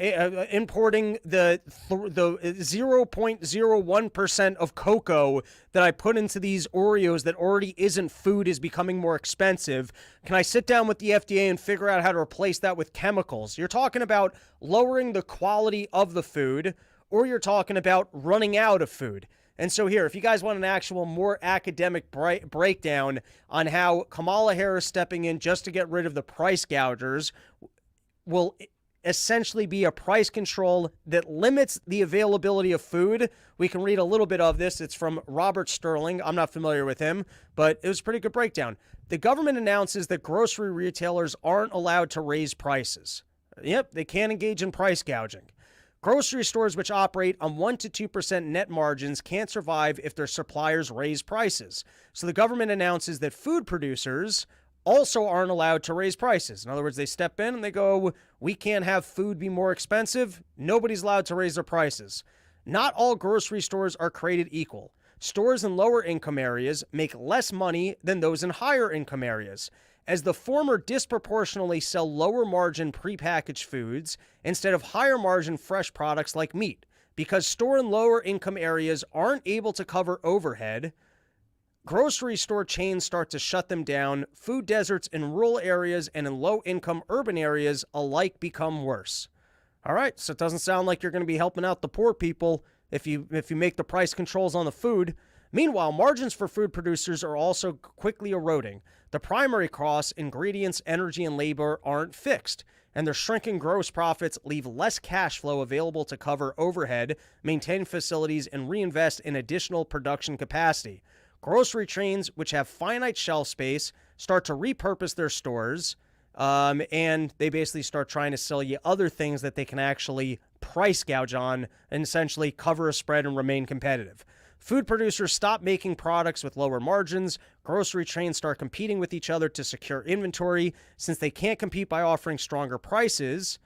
importing the 0.01% of cocoa that I put into these Oreos that already isn't food is becoming more expensive. Can I sit down with the FDA and figure out how to replace that with chemicals? You're talking about lowering the quality of the food, or you're talking about running out of food. And so here, if you guys want an actual more academic breakdown on how Kamala Harris stepping in just to get rid of the price gougers will essentially be a price control that limits the availability of food, we can read a little bit of this. It's from Robert Sterling. I'm not familiar with him, but it was a pretty good breakdown. The government announces that grocery retailers aren't allowed to raise prices. Yep, they can't engage in price gouging. Grocery stores which operate on 1 to 2% net margins can't survive if their suppliers raise prices. So the government announces that food producers also aren't allowed to raise prices. In other words, they step in and they go, we can't have food be more expensive. Nobody's allowed to raise their prices. Not all grocery stores are created equal. Stores in lower income areas make less money than those in higher income areas, as the former disproportionately sell lower margin prepackaged foods instead of higher margin fresh products like meat. Because store in lower income areas aren't able to cover overhead, grocery store chains start to shut them down, food deserts in rural areas and in low-income urban areas alike become worse. All right, so it doesn't sound like you're going to be helping out the poor people if you make the price controls on the food. Meanwhile, margins for food producers are also quickly eroding. The primary costs, ingredients, energy, and labor aren't fixed, and their shrinking gross profits leave less cash flow available to cover overhead, maintain facilities, and reinvest in additional production capacity. Grocery chains, which have finite shelf space, start to repurpose their stores, and they basically start trying to sell you other things that they can actually price gouge on and essentially cover a spread and remain competitive. Food producers stop making products with lower margins. Grocery chains start competing with each other to secure inventory. Since they can't compete by offering stronger prices,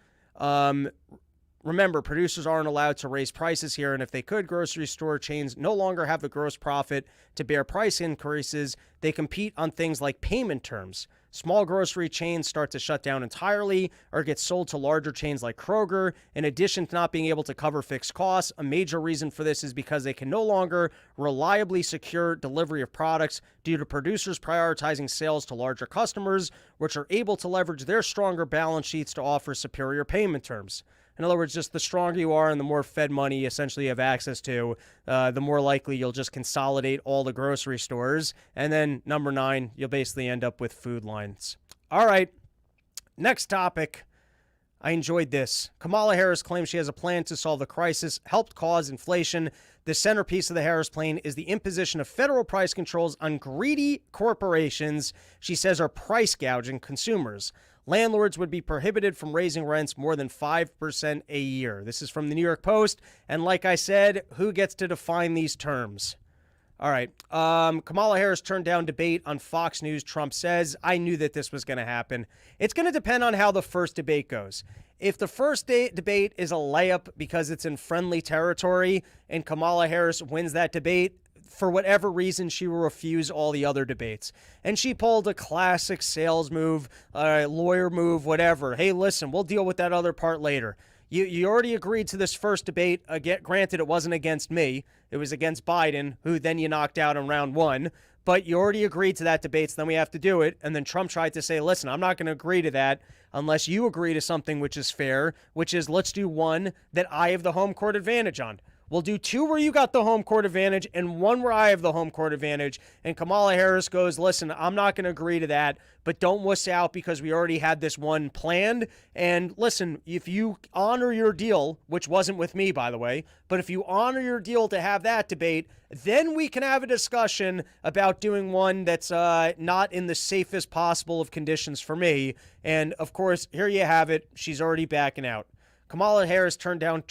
remember, producers aren't allowed to raise prices here, and if they could, grocery store chains no longer have the gross profit to bear price increases. They compete on things like payment terms. Small grocery chains start to shut down entirely or get sold to larger chains like Kroger. In addition to not being able to cover fixed costs, a major reason for this is because they can no longer reliably secure delivery of products due to producers prioritizing sales to larger customers, which are able to leverage their stronger balance sheets to offer superior payment terms. In other words, just the stronger you are and the more Fed money essentially you have access to, the more likely you'll just consolidate all the grocery stores. And then number 9, you'll basically end up with food lines. All right, next topic. I enjoyed this. Kamala Harris claims she has a plan to solve the crisis, helped cause inflation. The centerpiece of the Harris plan is the imposition of federal price controls on greedy corporations she says are price gouging consumers. Landlords would be prohibited from raising rents more than 5% a year. This is from the New York Post. And like I said, who gets to define these terms? All right. Kamala Harris turned down debate on Fox News. Trump says, I knew that this was going to happen. It's going to depend on how the first debate goes. If the first debate is a layup because it's in friendly territory and Kamala Harris wins that debate, for whatever reason, she will refuse all the other debates. And she pulled a classic sales move, lawyer move, whatever. Hey, listen, we'll deal with that other part later. You already agreed to this first debate. Granted, it wasn't against me. It was against Biden, who then you knocked out in round 1. But you already agreed to that debate, so then we have to do it. And then Trump tried to say, listen, I'm not going to agree to that unless you agree to something which is fair, which is let's do one that I have the home court advantage on. We'll do 2 where you got the home court advantage and 1 where I have the home court advantage. And Kamala Harris goes, listen, I'm not going to agree to that, but don't wuss out because we already had this one planned. And listen, if you honor your deal, which wasn't with me, by the way, but if you honor your deal to have that debate, then we can have a discussion about doing one that's not in the safest possible of conditions for me. And of course, here you have it. She's already backing out. Kamala Harris turned down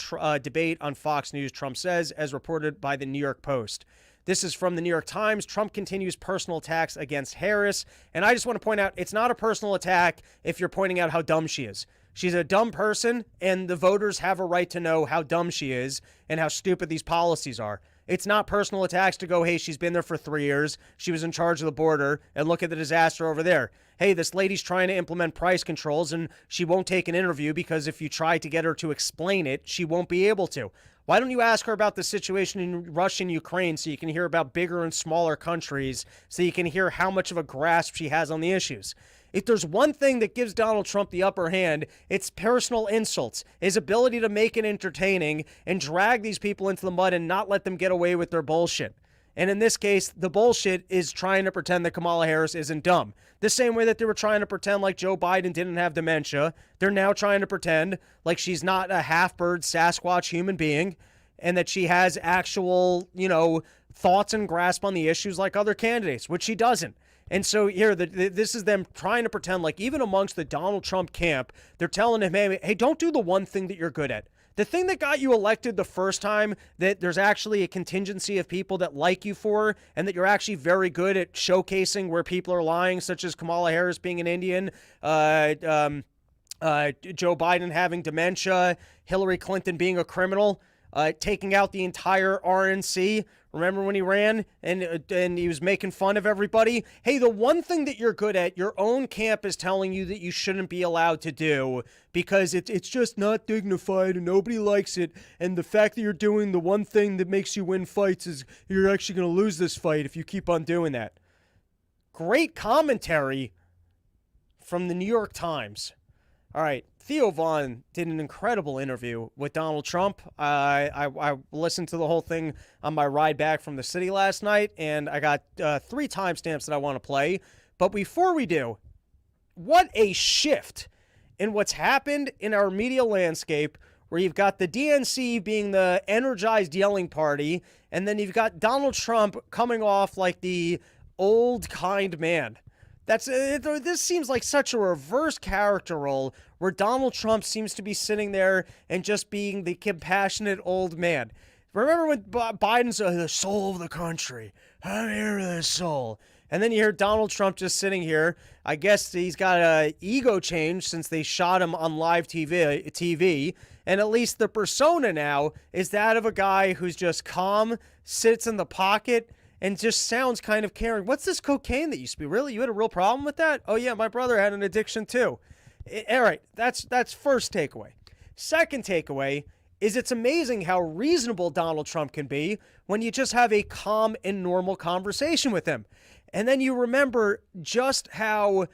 debate on Fox News, Trump says, as reported by the New York Post. This is from the New York Times. Trump continues personal attacks against Harris. And I just want to point out, it's not a personal attack if you're pointing out how dumb she is. She's a dumb person, and the voters have a right to know how dumb she is and how stupid these policies are. It's not personal attacks to go, hey, she's been there for 3 years. She was in charge of the border, and look at the disaster over there. Hey, this lady's trying to implement price controls, and she won't take an interview because if you try to get her to explain it, she won't be able to. Why don't you ask her about the situation in Russia and Ukraine so you can hear about bigger and smaller countries, so you can hear how much of a grasp she has on the issues? If there's one thing that gives Donald Trump the upper hand, it's personal insults, his ability to make it entertaining and drag these people into the mud and not let them get away with their bullshit. And in this case, the bullshit is trying to pretend that Kamala Harris isn't dumb. The same way that they were trying to pretend like Joe Biden didn't have dementia, they're now trying to pretend like she's not a half-bird Sasquatch human being and that she has actual, thoughts and grasp on the issues like other candidates, which she doesn't. And so here, this is them trying to pretend like even amongst the Donald Trump camp, they're telling him, hey, don't do the one thing that you're good at. The thing that got you elected the first time, that there's actually a contingency of people that like you for, and that you're actually very good at showcasing where people are lying, such as Kamala Harris being an Indian, Joe Biden having dementia, Hillary Clinton being a criminal, taking out the entire RNC, Remember when he ran and he was making fun of everybody? Hey, the one thing that you're good at, your own camp is telling you that you shouldn't be allowed to do because it's just not dignified and nobody likes it. And the fact that you're doing the one thing that makes you win fights is you're actually going to lose this fight if you keep on doing that. Great commentary from the New York Times. All right, Theo Vaughn did an incredible interview with Donald Trump. I listened to the whole thing on my ride back from the city last night, and I got 3 timestamps that I want to play. But before we do, what a shift in what's happened in our media landscape, where you've got the DNC being the energized yelling party, and then you've got Donald Trump coming off like the old kind man. This seems like such a reverse character role where Donald Trump seems to be sitting there and just being the compassionate old man. Remember when Biden's the soul of the country? I'm here with the soul. And then you hear Donald Trump just sitting here. I guess he's got an ego change since they shot him on live TV. And at least the persona now is that of a guy who's just calm, sits in the pocket, and just sounds kind of caring. What's this cocaine that used to be? Really? You had a real problem with that? Oh, yeah, my brother had an addiction too. All right, that's first takeaway. Second takeaway is it's amazing how reasonable Donald Trump can be when you just have a calm and normal conversation with him. And then you remember just how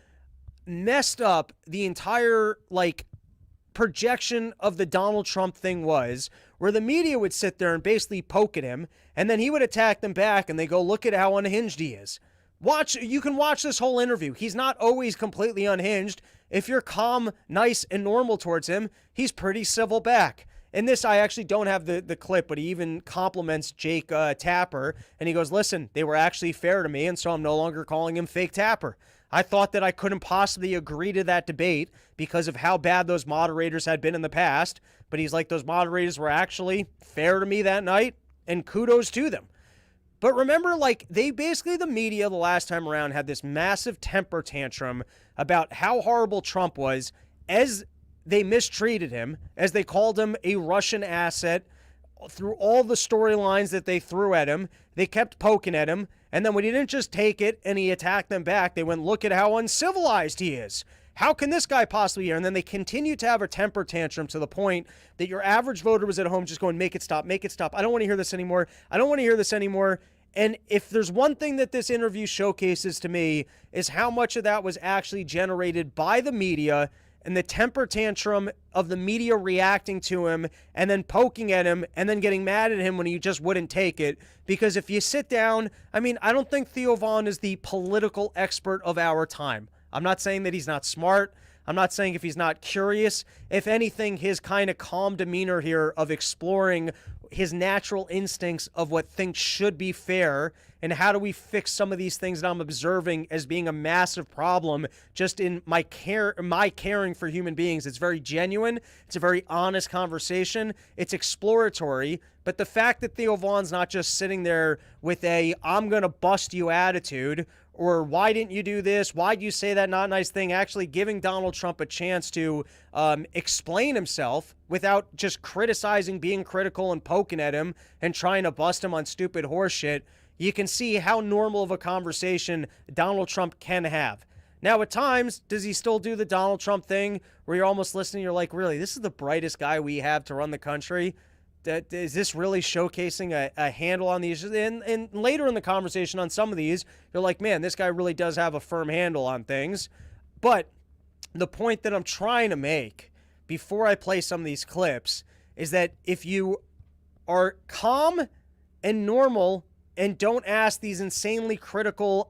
messed up the entire, projection of the Donald Trump thing was, where the media would sit there and basically poke at him, and then he would attack them back, and they go, look at how unhinged he is. You can watch this whole interview. He's not always completely unhinged. If you're calm, nice, and normal towards him, he's pretty civil back. In this, I actually don't have the clip, but he even compliments Jake Tapper, and he goes, listen, they were actually fair to me, and so I'm no longer calling him fake Tapper. I thought that I couldn't possibly agree to that debate because of how bad those moderators had been in the past, but he's like, those moderators were actually fair to me that night, and kudos to them. But remember, the media the last time around had this massive temper tantrum about how horrible Trump was as they mistreated him, as they called him a Russian asset through all the storylines that they threw at him. They kept poking at him. And then when he didn't just take it and he attacked them back, they went, look at how uncivilized he is. How can this guy possibly hear? And then they continued to have a temper tantrum to the point that your average voter was at home just going, make it stop, make it stop. I don't want to hear this anymore. I don't want to hear this anymore. And if there's one thing that this interview showcases to me is how much of that was actually generated by the media and the temper tantrum of the media reacting to him and then poking at him and then getting mad at him when he just wouldn't take it. Because if you sit down, I don't think Theo Vaughn is the political expert of our time. I'm not saying that he's not smart. I'm not saying if he's not curious. If anything, his kind of calm demeanor here of exploring his natural instincts of what things should be fair and how do we fix some of these things that I'm observing as being a massive problem just in my caring for human beings. It's very genuine. It's a very honest conversation. It's exploratory. But the fact that Theo Vaughn's not just sitting there with a I'm going to bust you attitude or why didn't you do this? Why'd you say that not nice thing? Actually giving Donald Trump a chance to explain himself without just criticizing, being critical and poking at him and trying to bust him on stupid horse shit. You can see how normal of a conversation Donald Trump can have. Now, at times, does he still do the Donald Trump thing where you're almost listening, you're like, really, this is the brightest guy we have to run the country? Is this really showcasing a handle on these? And later in the conversation on some of these, you're like, man, this guy really does have a firm handle on things. But the point that I'm trying to make before I play some of these clips is that if you are calm and normal and don't ask these insanely critical,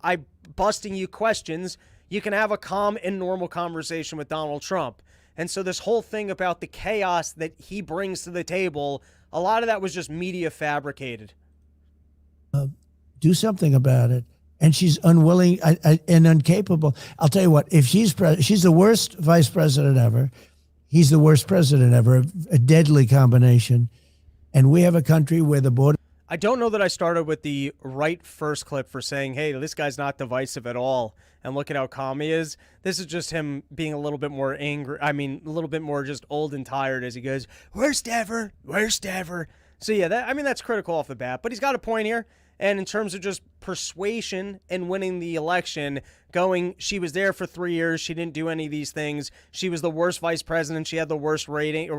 busting you questions, you can have a calm and normal conversation with Donald Trump. And so this whole thing about the chaos that he brings to the table, a lot of that was just media fabricated. Do something about it. And she's unwilling and incapable. I'll tell you what, if she's the worst vice president ever. He's the worst president ever, a deadly combination. And we have a country where the border... I don't know that I started with the right first clip for saying, hey, this guy's not divisive at all. And look at how calm he is. This is just him being a little bit more angry. A little bit more just old and tired as he goes, worst ever, worst ever. So yeah, that's critical off the bat. But he's got a point here. And in terms of just persuasion and winning the election, she was there for 3 years. She didn't do any of these things. She was the worst vice president. She had the worst rating.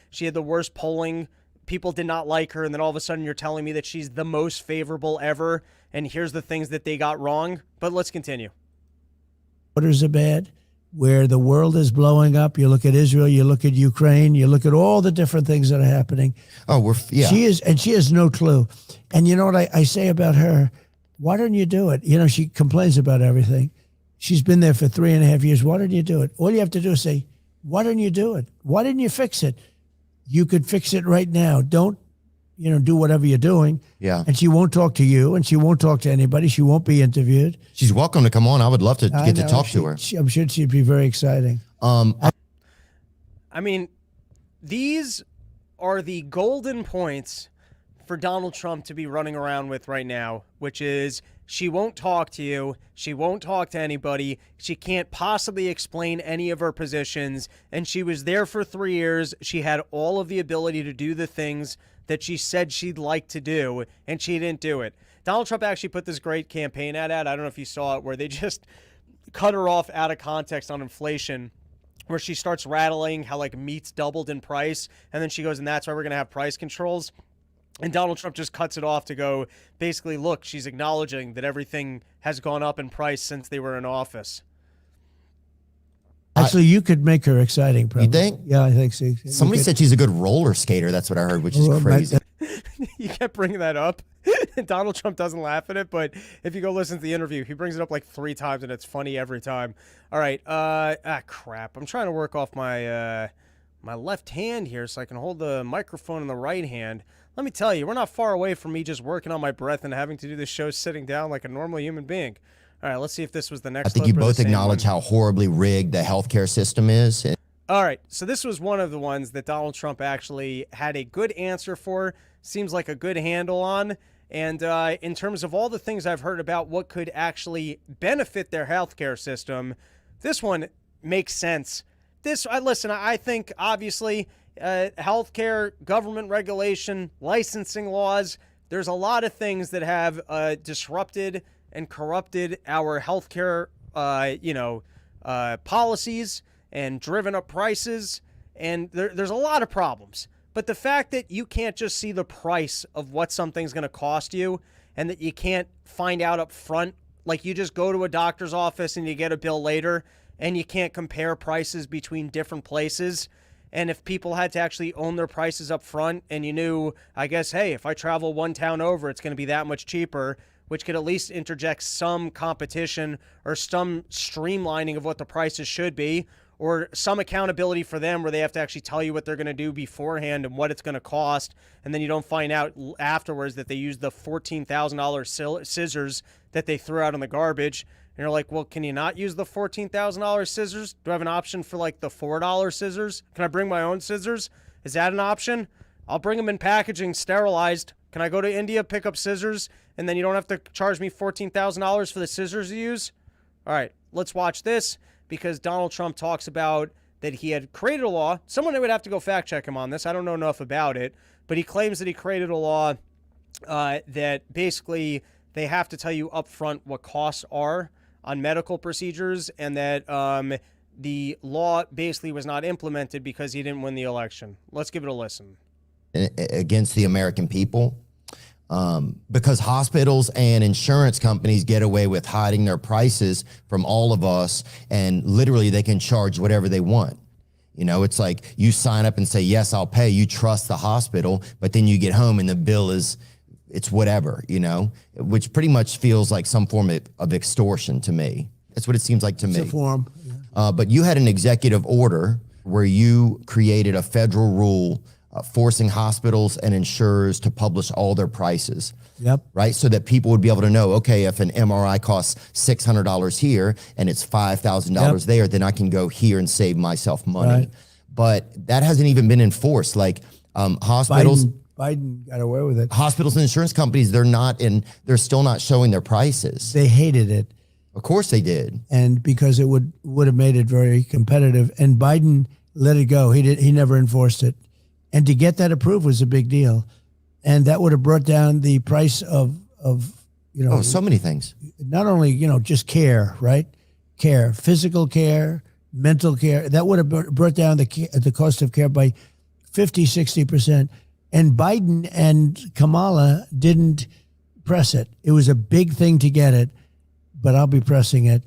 She had the worst polling. People did not like her. And then all of a sudden you're telling me that she's the most favorable ever. And here's the things that they got wrong. But let's continue. Orders are bad, where the world is blowing up. You look at Israel, you look at Ukraine, you look at all the different things that are happening. Oh, She has no clue. And you know what I say about her? Why don't you do it? You know, she complains about everything. She's been there for 3.5 years. Why don't you do it? All you have to do is say, why don't you do it? Why didn't you fix it? You could fix it right now. Don't, do whatever you're doing. Yeah. And she won't talk to you, and she won't talk to anybody. She won't be interviewed. She's welcome to come on. I would love to get to talk to her. I'm sure she'd be very exciting. I mean, these are the golden points for Donald Trump to be running around with right now, which is she won't talk to you. She won't talk to anybody. She can't possibly explain any of her positions. And she was there for 3 years. She had all of the ability to do the things that she said she'd like to do, and she didn't do it. Donald Trump actually put this great campaign ad out. I don't know if you saw it, where they just cut her off out of context on inflation, where she starts rattling how like meat's doubled in price. And then she goes, and that's why we're going to have price controls. And Donald Trump just cuts it off to go, basically, look, she's acknowledging that everything has gone up in price since they were in office. Actually, you could make her exciting, probably. You think? Yeah, I think so. Somebody said she's a good roller skater. That's what I heard, which is crazy. You kept bringing that up. Donald Trump doesn't laugh at it, but if you go listen to the interview, he brings it up like 3 times, and it's funny every time. All right. Crap. I'm trying to work off my my left hand here so I can hold the microphone in the right hand. Let me tell you, we're not far away from me just working on my breath and having to do this show sitting down like a normal human being. All right, let's see if this was the next. I think you both acknowledge how horribly rigged the healthcare system is. All right, so this was one of the ones that Donald Trump actually had a good answer for, seems like a good handle on. And in terms of all the things I've heard about what could actually benefit their healthcare system, this one makes sense. Listen, I think obviously healthcare, government regulation, licensing laws, there's a lot of things that have disrupted and corrupted our healthcare, policies and driven up prices. And there's a lot of problems. But the fact that you can't just see the price of what something's going to cost you and that you can't find out up front, like you just go to a doctor's office and you get a bill later and you can't compare prices between different places. And if people had to actually own their prices up front and you knew, I guess, hey, if I travel one town over, it's going to be that much cheaper, which could at least interject some competition or some streamlining of what the prices should be, or some accountability for them where they have to actually tell you what they're going to do beforehand and what it's going to cost, and then you don't find out afterwards that they used the $14,000 scissors that they threw out in the garbage. And you're like, well, can you not use the $14,000 scissors? Do I have an option for like the $4 scissors? Can I bring my own scissors? Is that an option? I'll bring them in packaging, sterilized. Can I go to India, pick up scissors, and then you don't have to charge me $14,000 for the scissors you use? All right, let's watch this, because Donald Trump talks about that he had created a law. Someone would have to go fact check him on this. I don't know enough about it, but he claims that he created a law that basically they have to tell you up front what costs are on medical procedures, and that the law basically was not implemented because he didn't win the election. Let's give it a listen. Against the American people, because hospitals and insurance companies get away with hiding their prices from all of us, and literally they can charge whatever they want. You know, it's like you sign up and say, yes, I'll pay. You trust the hospital, but then you get home and the bill it's whatever, which pretty much feels like some form of extortion to me. That's what it seems like to me. It's a form. But you had an executive order where you created a federal rule forcing hospitals and insurers to publish all their prices. Yep. Right? So that people would be able to know, okay, if an MRI costs $600 here and it's $5,000 there, then I can go here and save myself money. Right. But that hasn't even been enforced. Like hospitals. Biden got away with it. Hospitals and insurance companies, they're still not showing their prices. They hated it. Of course they did. And because it would have made it very competitive. And Biden let it go. He never enforced it. And to get that approved was a big deal. And that would have brought down the price of so many things. Not only, just care, right? Care, physical care, mental care. That would have brought down the cost of care by 50, 60%. And Biden and Kamala didn't press it. It was a big thing to get it, but I'll be pressing it.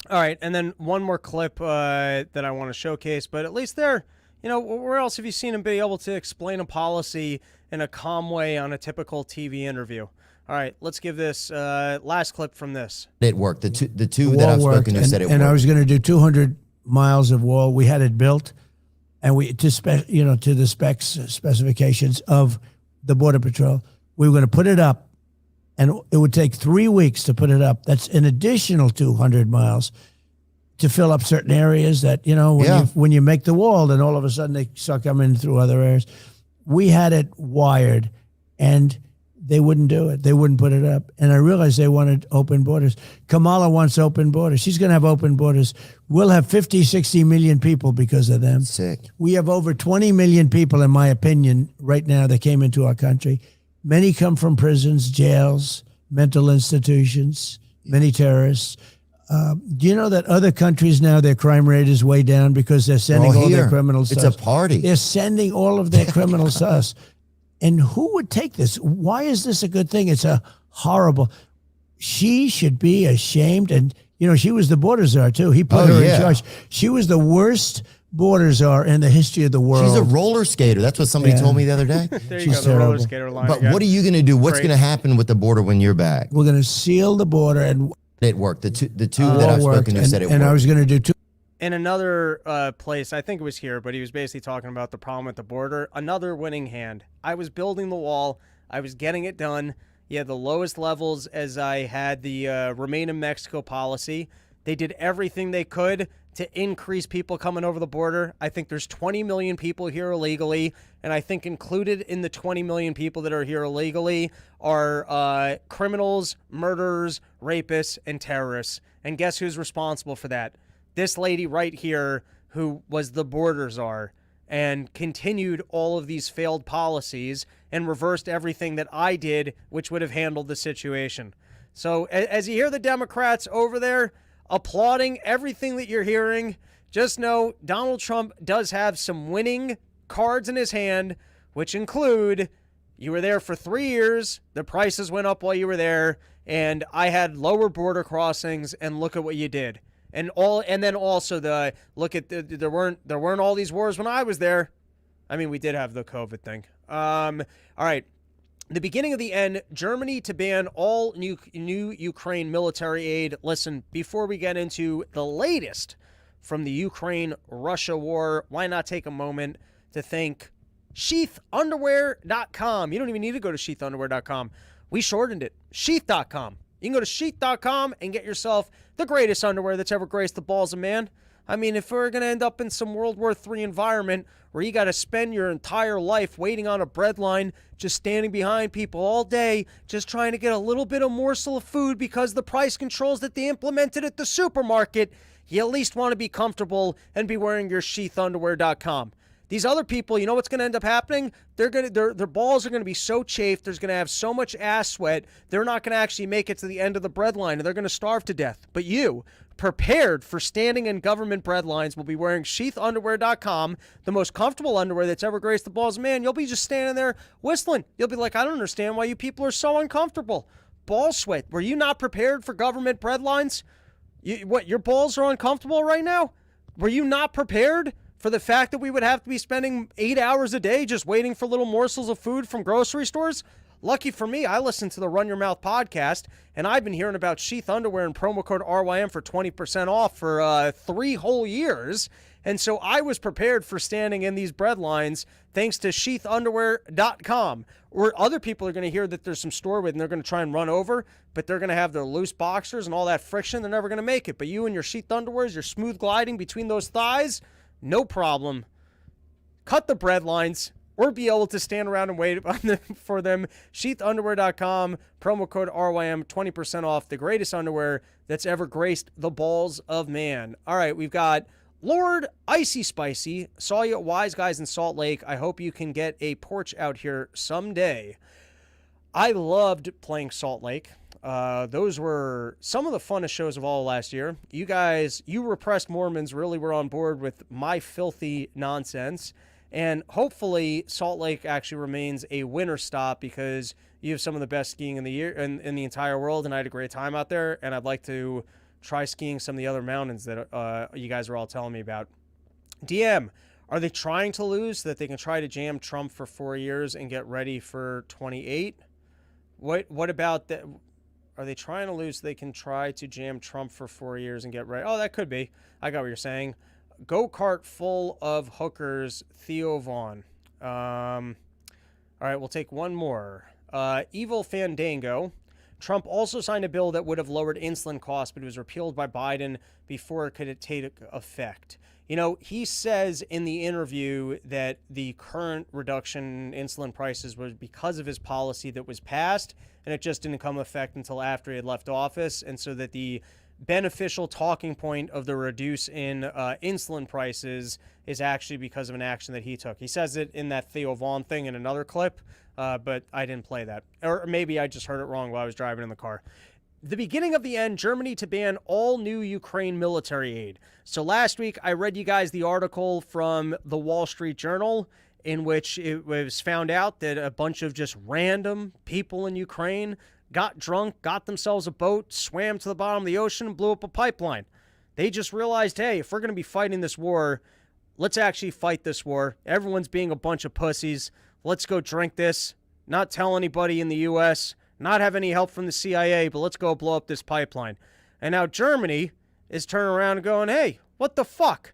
All right, and then one more clip that I want to showcase, but at least there, where else have you seen him be able to explain a policy in a calm way on a typical TV interview? All right, let's give this last clip from this. It worked. The two that I've spoken to said it worked. And I was going to do 200 miles of wall. We had it built, and to the specifications of the Border Patrol. We were going to put it up, and it would take 3 weeks to put it up. That's an additional 200 miles to fill up certain areas that, when you make the wall, then all of a sudden they start coming through other areas. We had it wired, and they wouldn't do it. They wouldn't put it up. And I realized they wanted open borders. Kamala wants open borders. She's going to have open borders. We'll have 50, 60 million people because of them. Sick. We have over 20 million people, in my opinion, right now that came into our country. Many come from prisons, jails, mental institutions, many terrorists. Do you know that other countries now, their crime rate is way down because they're sending all their criminals to us? It's a party. They're sending all of their criminals to us. And who would take this? Why is this a good thing? It's a horrible. She should be ashamed. And, she was the border czar, too. He put her in charge. She was the worst border czar in the history of the world. She's a roller skater. That's what somebody told me the other day. There you go, the roller skater line. But what are you going to do? What's going to happen with the border when you're back? We're going to seal the border. And it worked. The two that I've spoken to said it worked. And I was going to do two. In another place, I think it was here, but he was basically talking about the problem at the border. Another winning hand. I was building the wall. I was getting it done. You had the lowest levels as I had the Remain in Mexico policy. They did everything they could to increase people coming over the border. I think there's 20 million people here illegally, and I think included in the 20 million people that are here illegally are criminals, murderers, rapists, and terrorists. And guess who's responsible for that? This lady right here who was the border czar and continued all of these failed policies and reversed everything that I did, which would have handled the situation. So as you hear the Democrats over there applauding everything that you're hearing, just know Donald Trump does have some winning cards in his hand, which include you were there for 3 years, the prices went up while you were there, and I had lower border crossings, and look at what you did. And then also there weren't all these wars when I was there. I mean, we did have the COVID thing. All right. The beginning of the end, Germany to ban all new Ukraine military aid. Listen, before we get into the latest from the Ukraine-Russia war, why not take a moment to thank sheathunderwear.com. You don't even need to go to sheathunderwear.com. We shortened it. Sheath.com. You can go to sheath.com and get yourself the greatest underwear that's ever graced the balls of man. I mean, if we're going to end up in some World War III environment where you got to spend your entire life waiting on a bread line, just standing behind people all day, just trying to get a little bit of morsel of food because the price controls that they implemented at the supermarket, you at least want to be comfortable and be wearing your sheathunderwear.com. These other people, you know what's going to end up happening? Their balls are going to be so chafed, there's going to have so much ass sweat, they're not going to actually make it to the end of the bread line, and they're going to starve to death. But you, prepared for standing in government bread lines, will be wearing sheathunderwear.com, the most comfortable underwear that's ever graced the balls of man. You'll be just standing there whistling. You'll be like, I don't understand why you people are so uncomfortable. Ball sweat. Were you not prepared for government bread lines? Your balls are uncomfortable right now? Were you not prepared for the fact that we would have to be spending 8 hours a day just waiting for little morsels of food from grocery stores? Lucky for me, I listen to the Run Your Mouth podcast, and I've been hearing about Sheath Underwear and promo code RYM for 20% off for 3 whole years. And so I was prepared for standing in these bread lines thanks to sheathunderwear.com. Or other people are going to hear that there's some store with and they're going to try and run over, but they're going to have their loose boxers and all that friction. They're never going to make it. But you and your sheath underwears, your smooth gliding between those thighs, no problem. Cut the bread lines or be able to stand around and wait for them. Sheathunderwear.com, promo code RYM, 20% off, the greatest underwear that's ever graced the balls of man. All right, we've got Lord Icy Spicy. Saw you at Wise Guys in Salt Lake. I hope you can get a porch out here someday. I loved playing Salt Lake. Those were some of the funnest shows of all last year. You repressed Mormons really were on board with my filthy nonsense. And hopefully Salt Lake actually remains a winter stop because you have some of the best skiing in the year in the entire world. And I had a great time out there. And I'd like to try skiing some of the other mountains that you guys are all telling me about. DM, are they trying to lose so that they can try to jam Trump for 4 years and get ready for 28? What about that? Are they trying to lose so they can try to jam Trump for 4 years and get ready? Oh, that could be. I got what you're saying. Go-kart full of hookers, Theo Vaughn. All right, we'll take one more. Evil Fandango. Trump also signed a bill that would have lowered insulin costs, but it was repealed by Biden before it could take effect. You know, he says in the interview that the current reduction in insulin prices was because of his policy that was passed, and it just didn't come effect until after he had left office, and so that the beneficial talking point of the reduce in insulin prices is actually because of an action that he took. He says it in that Theo Vaughn thing in another clip, but I didn't play that. Or maybe I just heard it wrong while I was driving in the car. The beginning of the end, Germany to ban all new Ukraine military aid. So last week, I read you guys the article from the Wall Street Journal in which it was found out that a bunch of just random people in Ukraine got drunk, got themselves a boat, swam to the bottom of the ocean, and blew up a pipeline. They just realized, hey, if we're going to be fighting this war, let's actually fight this war. Everyone's being a bunch of pussies. Let's go drink this, not tell anybody in the U.S., not have any help from the CIA, but let's go blow up this pipeline. And now Germany is turning around and going, hey, what the fuck?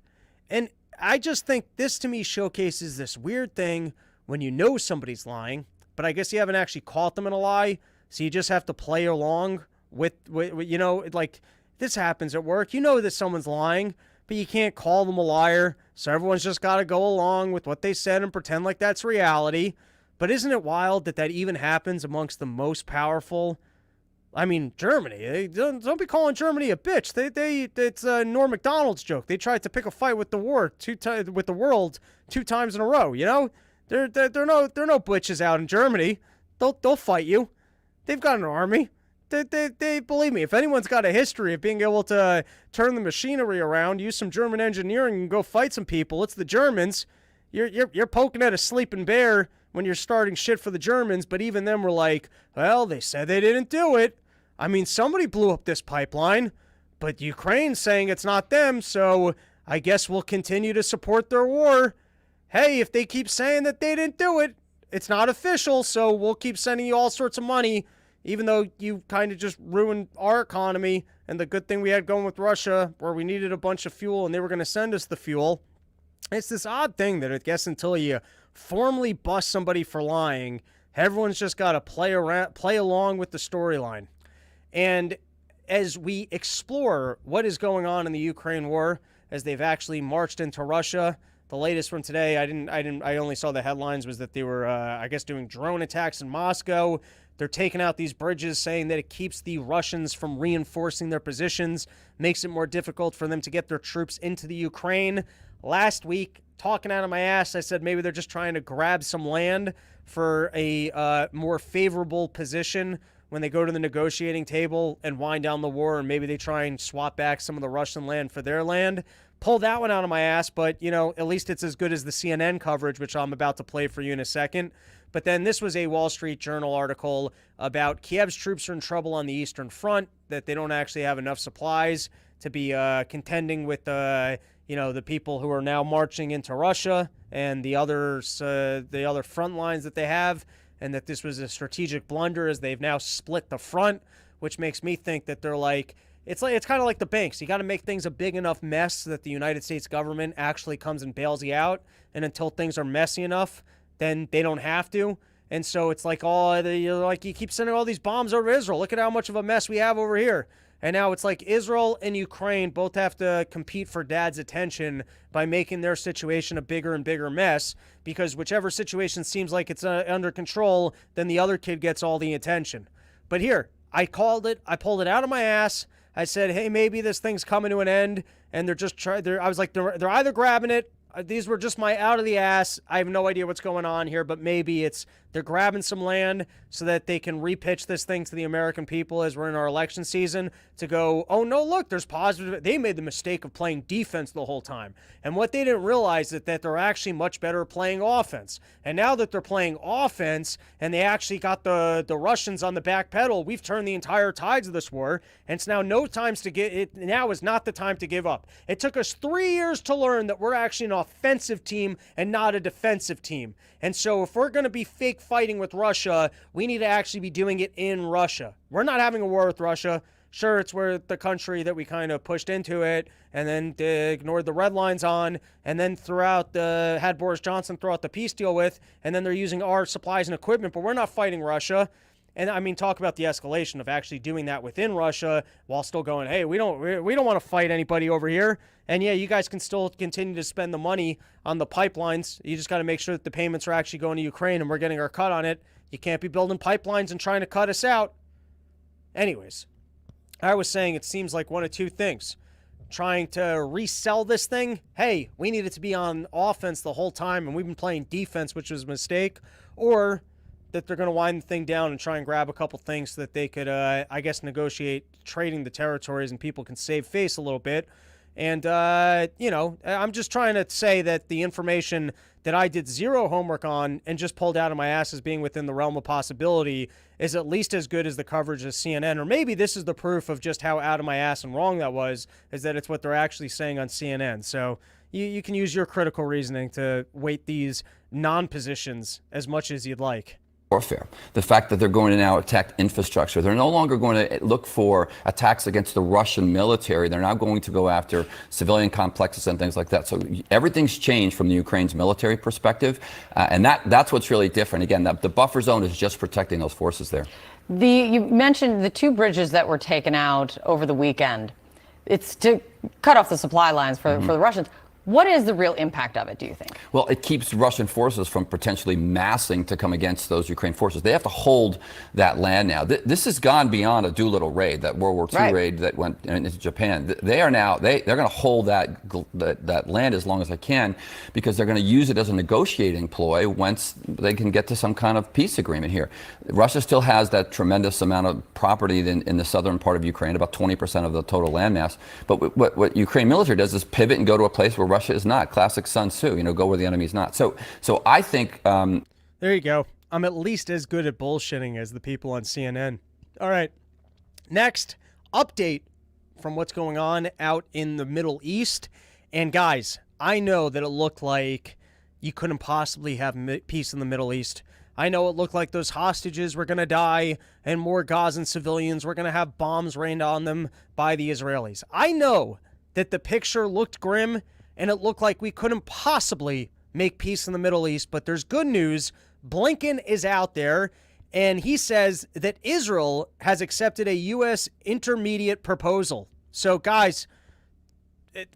And I just think this to me showcases this weird thing when you know somebody's lying, but I guess you haven't actually caught them in a lie, so you just have to play along with you know, like this happens at work. You know that someone's lying, but you can't call them a liar, so everyone's just got to go along with what they said and pretend like that's reality. But isn't it wild that that even happens amongst the most powerful? I mean, Germany. Don't be calling Germany a bitch. It's a Norm Macdonald's joke. They tried to pick a fight with the world 2 times in a row. You know, they're no bitches out in Germany. They'll fight you. They've got an army. They believe me. If anyone's got a history of being able to turn the machinery around, use some German engineering, and go fight some people, it's the Germans. You're poking at a sleeping bear when you're starting shit for the Germans, but even them were like, well, they said they didn't do it. I mean, somebody blew up this pipeline, but Ukraine's saying it's not them, so I guess we'll continue to support their war. Hey, if they keep saying that they didn't do it, it's not official, so we'll keep sending you all sorts of money, even though you kind of just ruined our economy and the good thing we had going with Russia, where we needed a bunch of fuel and they were going to send us the fuel. It's this odd thing that I guess until you formally bust somebody for lying, everyone's just got to play along with the storyline. And as we explore what is going on in the Ukraine war, as they've actually marched into Russia, the latest from today, I only saw the headlines, was that they were, I guess, doing drone attacks in Moscow. They're taking out these bridges, saying that it keeps the Russians from reinforcing their positions, makes it more difficult for them to get their troops into the Ukraine. Last week, talking out of my ass, I said maybe they're just trying to grab some land for a more favorable position when they go to the negotiating table and wind down the war, and maybe they try and swap back some of the Russian land for their land. Pull that one out of my ass, but, you know, at least it's as good as the CNN coverage, which I'm about to play for you in a second. But then this was a Wall Street Journal article about Kiev's troops are in trouble on the Eastern Front, that they don't actually have enough supplies to be contending with the people who are now marching into Russia and the other front lines that they have, and that this was a strategic blunder as they've now split the front, which makes me think that they're like, it's kind of like the banks. You got to make things a big enough mess so that the United States government actually comes and bails you out, and until things are messy enough, then they don't have to. And so it's like, you keep sending all these bombs over Israel. Look at how much of a mess we have over here. And now it's like Israel and Ukraine both have to compete for dad's attention by making their situation a bigger and bigger mess, because whichever situation seems like it's under control, then the other kid gets all the attention. But here, I called it. I pulled it out of my ass. I said, hey, maybe this thing's coming to an end, and they're just trying. I was like, they're either grabbing it. These were just my out of the ass. I have no idea what's going on here, but maybe it's They're grabbing some land so that they can repitch this thing to the American people as we're in our election season to go, oh, no, look, there's positive. They made the mistake of playing defense the whole time. And what they didn't realize is that they're actually much better playing offense. And now that they're playing offense and they actually got the Russians on the back pedal, we've turned the entire tides of this war. And it's now no times to get it. Now is not the time to give up. It took us 3 years to learn that we're actually an offensive team and not a defensive team. And so if we're going to be fake fighting with Russia, we need to actually be doing it in Russia. We're not having a war with Russia. Sure, it's where the country that we kind of pushed into it and then ignored the red lines on, and then had Boris Johnson throw out the peace deal with, and then they're using our supplies and equipment, but we're not fighting Russia. And I mean, talk about the escalation of actually doing that within Russia while still going, hey, we don't want to fight anybody over here. And yeah, you guys can still continue to spend the money on the pipelines. You just got to make sure that the payments are actually going to Ukraine and we're getting our cut on it. You can't be building pipelines and trying to cut us out. Anyways, I was saying it seems like one of two things. Trying to resell this thing. Hey, we needed to be on offense the whole time and we've been playing defense, which was a mistake. Or that they're going to wind the thing down and try and grab a couple things so that they could, I guess, negotiate trading the territories and people can save face a little bit. And, I'm just trying to say that the information that I did zero homework on and just pulled out of my ass as being within the realm of possibility is at least as good as the coverage of CNN. Or maybe this is the proof of just how out of my ass and wrong that was, is that it's what they're actually saying on CNN. So you can use your critical reasoning to weight these non-positions as much as you'd like. Warfare. The fact that they're going to now attack infrastructure. They're no longer going to look for attacks against the Russian military. They're now going to go after civilian complexes and things like that. So everything's changed from the Ukraine's military perspective. And that's what's really different. Again, the buffer zone is just protecting those forces there. You mentioned the 2 bridges that were taken out over the weekend. It's to cut off the supply lines for the Russians. What is the real impact of it, do you think? Well, it keeps Russian forces from potentially massing to come against those Ukraine forces. They have to hold that land now. This has gone beyond a Doolittle raid, that World War II raid that went into Japan. They are now, they're going to hold that land as long as they can, because they're going to use it as a negotiating ploy once they can get to some kind of peace agreement here. Russia still has that tremendous amount of property in the southern part of Ukraine, about 20% of the total landmass. But what Ukraine military does is pivot and go to a place where Russia is not. Classic Sun Tzu, go where the enemy's not. So I think... there you go. I'm at least as good at bullshitting as the people on CNN. All right. Next, update from what's going on out in the Middle East. And guys, I know that it looked like you couldn't possibly have peace in the Middle East. I know it looked like those hostages were going to die and more Gazan civilians were going to have bombs rained on them by the Israelis. I know that the picture looked grim and it looked like we couldn't possibly make peace in the Middle East, but there's good news. Blinken is out there, and he says that Israel has accepted a U.S. intermediate proposal. So, guys,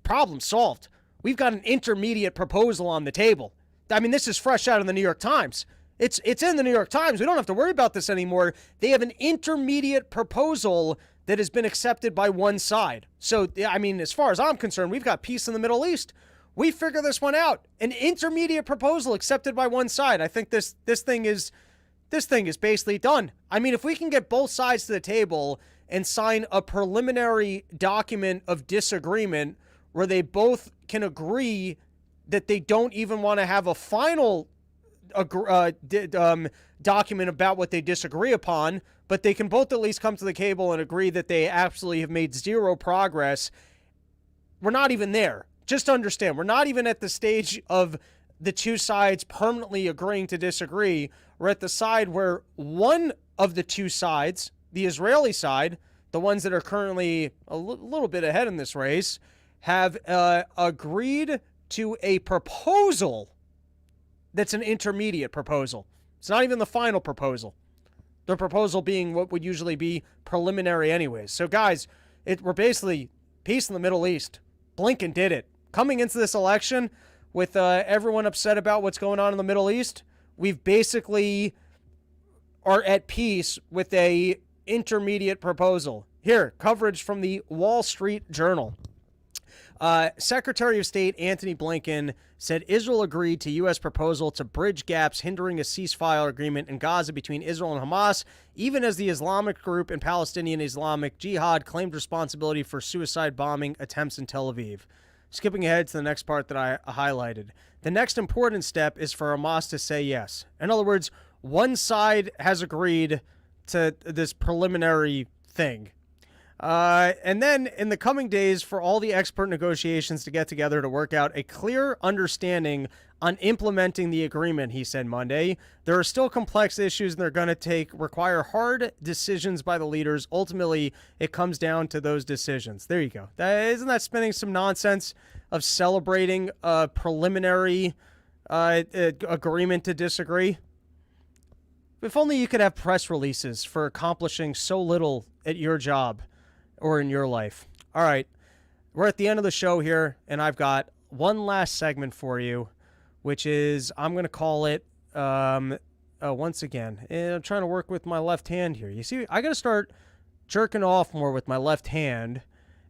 problem solved. We've got an intermediate proposal on the table. I mean, this is fresh out of the New York Times. It's in the New York Times. We don't have to worry about this anymore. They have an intermediate proposal that has been accepted by one side. So, I mean, as far as I'm concerned, we've got peace in the Middle East. We figure this one out. An intermediate proposal accepted by one side. I think this thing is basically done. I mean, if we can get both sides to the table and sign a preliminary document of disagreement where they both can agree that they don't even want to have a final document about what they disagree upon, but they can both at least come to the table and agree that they absolutely have made zero progress. We're not even there. Just understand, we're not even at the stage of the two sides permanently agreeing to disagree. We're at the side where one of the two sides, the Israeli side, the ones that are currently a little bit ahead in this race, have agreed to a proposal that's an intermediate proposal. It's not even the final proposal. The proposal being what would usually be preliminary anyways. So guys, we're basically peace in the Middle East. Blinken did it. Coming into this election with everyone upset about what's going on in the Middle East, we've basically are at peace with a intermediate proposal. Here, coverage from the Wall Street Journal. Secretary of State Antony Blinken said Israel agreed to U.S. proposal to bridge gaps hindering a ceasefire agreement in Gaza between Israel and Hamas, even as the Islamic group and Palestinian Islamic Jihad claimed responsibility for suicide bombing attempts in Tel Aviv. Skipping ahead to the next part that I highlighted. The next important step is for Hamas to say yes. In other words, one side has agreed to this preliminary thing. And then in the coming days, for all the expert negotiations to get together to work out a clear understanding on implementing the agreement, he said Monday. There are still complex issues and they're going to require hard decisions by the leaders. Ultimately, it comes down to those decisions. There you go. Isn't that spinning some nonsense of celebrating a preliminary agreement to disagree? If only you could have press releases for accomplishing so little at your job or in your life. All right, we're at the end of the show here, and I've got one last segment for you, which is, I'm going to call it, once again, and I'm trying to work with my left hand here. You see, I got to start jerking off more with my left hand,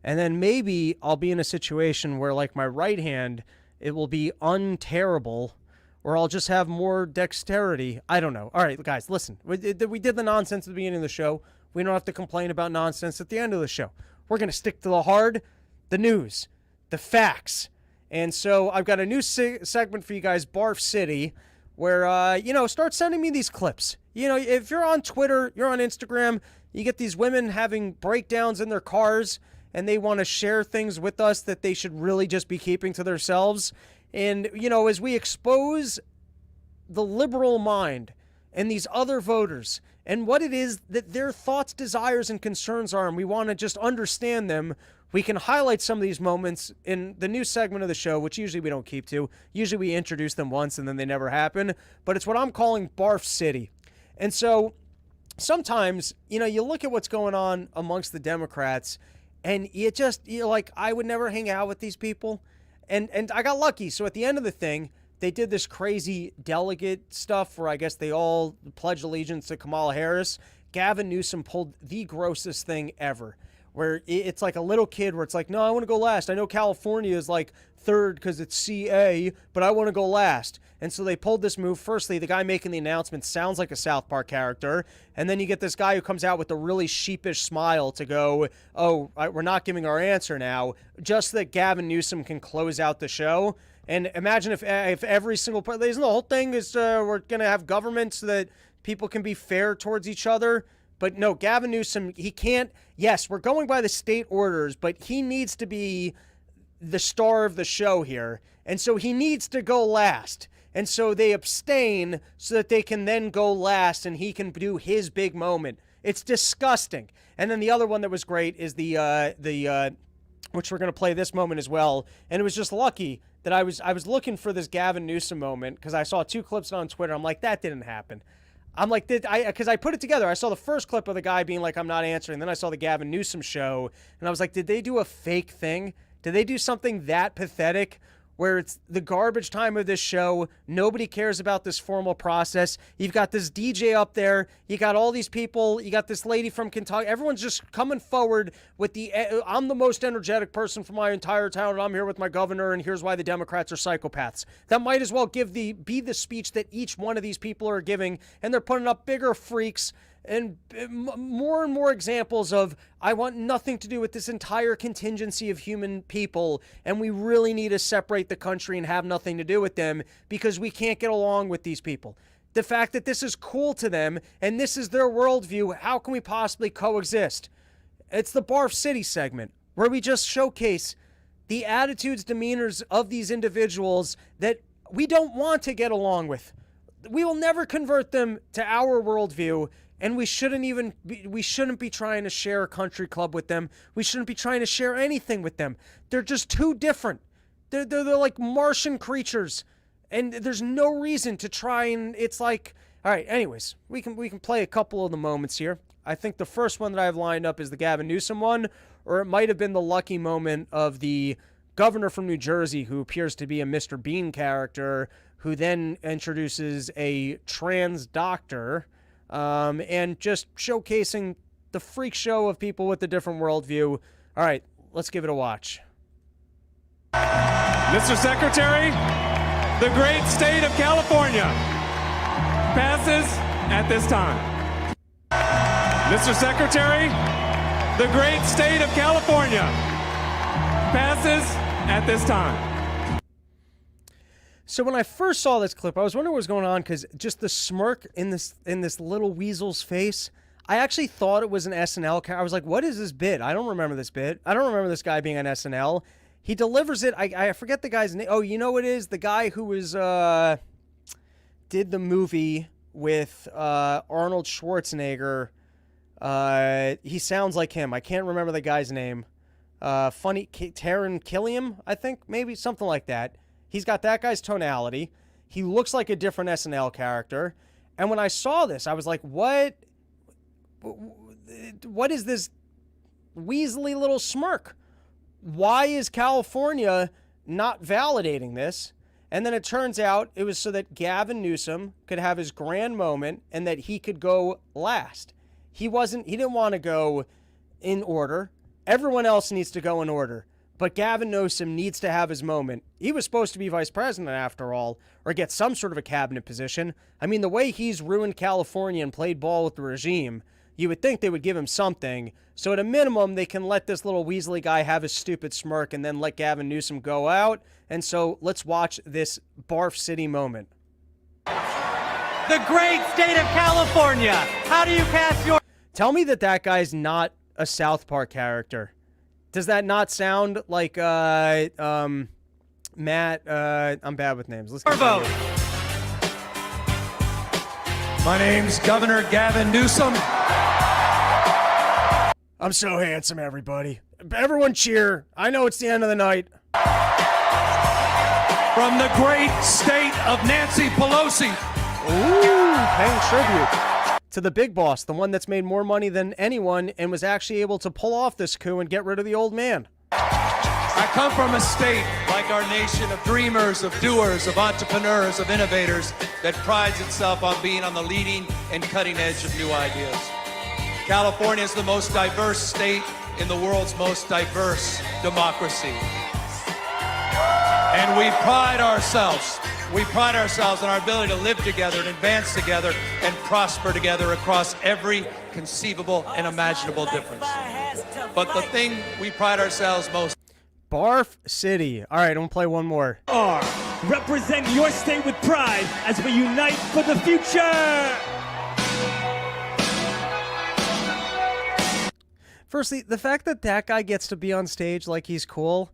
and then maybe I'll be in a situation where, like my right hand, it will be unterrible, or I'll just have more dexterity. I don't know. All right, guys, listen. We did the nonsense at the beginning of the show. We don't have to complain about nonsense at the end of the show. We're going to stick to the hard, the news, the facts. And so I've got a new segment for you guys, Barf City, where, start sending me these clips. If you're on Twitter, you're on Instagram, you get these women having breakdowns in their cars, and they want to share things with us that they should really just be keeping to themselves. And, as we expose the liberal mind and these other voters and what it is that their thoughts, desires, and concerns are, and we want to just understand them, we can highlight some of these moments in the new segment of the show, which usually we don't keep to. Usually we introduce them once and then they never happen. But it's what I'm calling Barf City. And so sometimes, you look at what's going on amongst the Democrats, and you're like, I would never hang out with these people. And I got lucky. So at the end of the thing, they did this crazy delegate stuff where I guess they all pledged allegiance to Kamala Harris. Gavin Newsom pulled the grossest thing ever, where it's like a little kid where it's like, no, I want to go last. I know California is like third because it's CA, but I want to go last. And so they pulled this move. Firstly, the guy making the announcement sounds like a South Park character. And then you get this guy who comes out with a really sheepish smile to go, oh, we're not giving our answer now, just so that Gavin Newsom can close out the show. And imagine if every single part, isn't the whole thing is we're going to have governments so that people can be fair towards each other? But no, Gavin Newsom, he can't. Yes, we're going by the state orders, but he needs to be the star of the show here. And so he needs to go last. And so they abstain so that they can then go last and he can do his big moment. It's disgusting. And then the other one that was great is the which we're going to play this moment as well. And it was just lucky that I was looking for this Gavin Newsom moment because I saw two clips on Twitter. I'm like, that didn't happen. I'm like, because I put it together. I saw the first clip of the guy being like, I'm not answering. Then I saw the Gavin Newsom show, and I was like, did they do a fake thing? Did they do something that pathetic where it's the garbage time of this show? Nobody cares about this formal process. You've got this DJ up there. You got all these people. You got this lady from Kentucky. Everyone's just coming forward with I'm the most energetic person from my entire town, and I'm here with my governor, and here's why the Democrats are psychopaths. That might as well be the speech that each one of these people are giving, and they're putting up bigger freaks and more examples of, I want nothing to do with this entire contingency of human people, and we really need to separate the country and have nothing to do with them because we can't get along with these people. The fact that this is cool to them and this is their worldview, how can we possibly coexist? It's the Barf City segment where we just showcase the attitudes, demeanors of these individuals that we don't want to get along with. We will never convert them to our worldview. And we shouldn't be trying to share a country club with them. We shouldn't be trying to share anything with them. They're just too different. They're like Martian creatures. And there's no reason to try and it's like, all right, anyways, we can play a couple of the moments here. I think the first one that I have lined up is the Gavin Newsom one, or it might have been the lucky moment of the governor from New Jersey who appears to be a Mr. Bean character who then introduces a trans doctor. And just showcasing the freak show of people with a different worldview. All right, let's give it a watch. Mr. Secretary, the great state of California passes at this time. Mr. Secretary, the great state of California passes at this time. So when I first saw this clip, I was wondering what was going on because just the smirk in this little weasel's face, I actually thought it was an SNL character. I was like, what is this bit? I don't remember this bit. I don't remember this guy being on SNL. He delivers it. I forget the guy's name. Oh, you know what it is? The guy who was did the movie with Arnold Schwarzenegger. He sounds like him. I can't remember the guy's name. Taron Killam, I think, maybe something like that. He's got that guy's tonality. He looks like a different SNL character. And when I saw this, I was like, what is this weaselly little smirk? Why is California not validating this? And then it turns out it was so that Gavin Newsom could have his grand moment and that he could go last. He didn't want to go in order. Everyone else needs to go in order. But Gavin Newsom needs to have his moment. He was supposed to be vice president after all, or get some sort of a cabinet position. I mean, the way he's ruined California and played ball with the regime, you would think they would give him something. So at a minimum, they can let this little Weasley guy have his stupid smirk and then let Gavin Newsom go out. And so let's watch this Barf City moment. The great state of California. How do you cast your... Tell me that guy's not a South Park character. Does that not sound like Matt? I'm bad with names. Let's get vote. My name's Governor Gavin Newsom. I'm so handsome, everybody. Everyone cheer. I know it's the end of the night. From the great state of Nancy Pelosi. Ooh, paying tribute to the big boss, the one that's made more money than anyone and was actually able to pull off this coup and get rid of the old man. I come from a state like our nation of dreamers, of doers, of entrepreneurs, of innovators that prides itself on being on the leading and cutting edge of new ideas. California is the most diverse state in the world's most diverse democracy. And we pride ourselves on our ability to live together and advance together and prosper together across every conceivable and imaginable difference. But the thing we pride ourselves most... Barf City. All right, I'm going to play one more. Represent your state with pride as we unite for the future. Firstly, the fact that guy gets to be on stage like he's cool,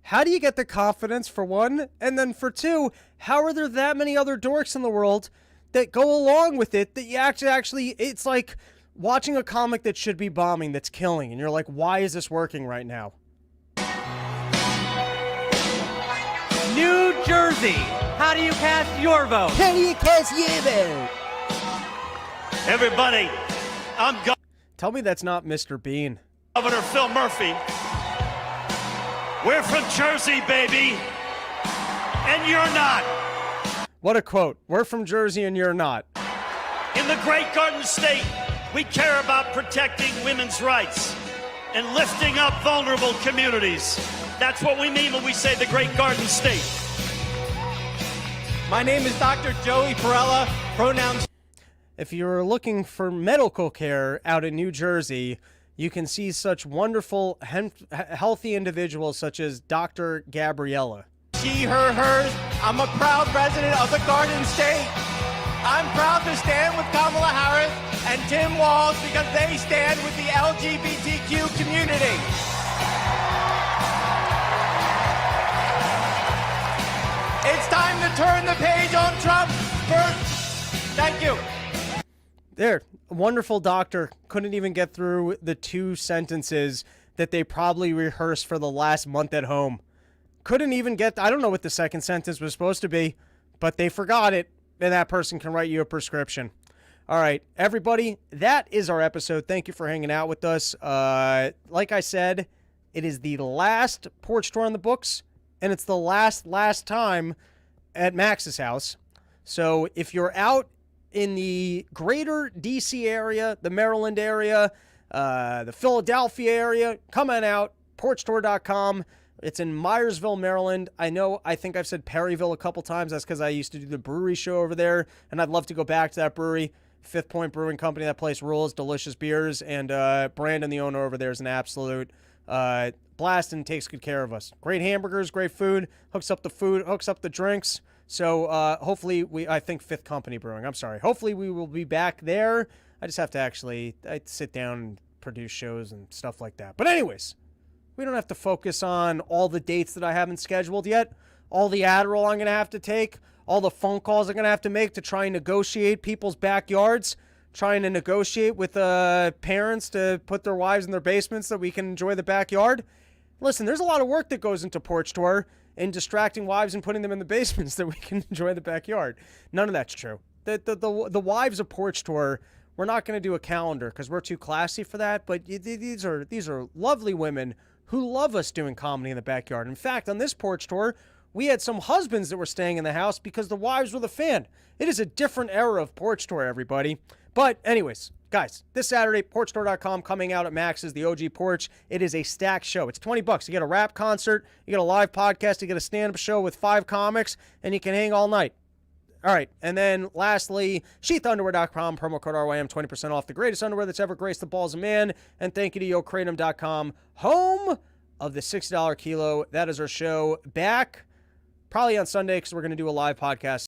how do you get the confidence, for one? And then for two, how are there that many other dorks in the world that go along with it that you actually it's like watching a comic that should be bombing that's killing, and you're like, why is this working right now? New Jersey, how do you cast your vote? How do you cast your vote? Everybody, Tell me that's not Mr. Bean. Governor Phil Murphy. We're from Jersey, baby, and you're not. What a quote. We're from Jersey and you're not. In the great Garden State, we care about protecting women's rights and lifting up vulnerable communities. That's what we mean when we say the great Garden State. My name is Dr. Joey Perella, pronouns. If you're looking for medical care out in New Jersey, you can see such wonderful, healthy individuals such as Dr. Gabriella. She, her, hers. I'm a proud resident of the Garden State. I'm proud to stand with Kamala Harris and Tim Walz because they stand with the LGBTQ community. It's time to turn the page on Trump. Thank you. There, a wonderful doctor couldn't even get through the 2 sentences that they probably rehearsed for the last month at home. Couldn't even get, I don't know what the second sentence was supposed to be, but they forgot it, and that person can write you a prescription. All right, everybody, that is our episode. Thank you for hanging out with us. Like I said, it is the last Porch Tour on the books, and it's the last time at Max's house. So if you're out in the greater D.C. area, the Maryland area, the Philadelphia area, come on out, porchtour.com. It's in Myersville, Maryland. I think I've said Perryville a couple times. That's because I used to do the brewery show over there, and I'd love to go back to that brewery. Fifth Point Brewing Company. That place rules. Delicious beers. And Brandon, the owner over there, is an absolute blast and takes good care of us. Great hamburgers, great food. Hooks up the drinks. So hopefully I think Fifth Company Brewing. I'm sorry. Hopefully we will be back there. I just have to I'd sit down and produce shows and stuff like that. But anyways, we don't have to focus on all the dates that I haven't scheduled yet, all the Adderall I'm going to have to take, all the phone calls I'm going to have to make to try and negotiate people's backyards, trying to negotiate with parents to put their wives in their basements so that we can enjoy the backyard. Listen, there's a lot of work that goes into Porch Tour and distracting wives and putting them in the basements so that we can enjoy the backyard. None of that's true. The wives of Porch Tour, we're not going to do a calendar because we're too classy for that, but these are lovely women who love us doing comedy in the backyard. In fact, on this Porch Tour, we had some husbands that were staying in the house because the wives were the fan. It is a different era of Porch Tour, everybody. But anyways, guys, this Saturday, porchtour.com coming out at Max's, the OG Porch. It is a stacked show. It's $20. You get a rap concert, you get a live podcast, you get a stand-up show with 5 comics, and you can hang all night. All right, and then lastly, sheathunderwear.com, promo code RYM, 20% off the greatest underwear that's ever graced the balls of man. And thank you to yokratom.com, home of the $60 kilo. That is our show. Back probably on Sunday because we're going to do a live podcast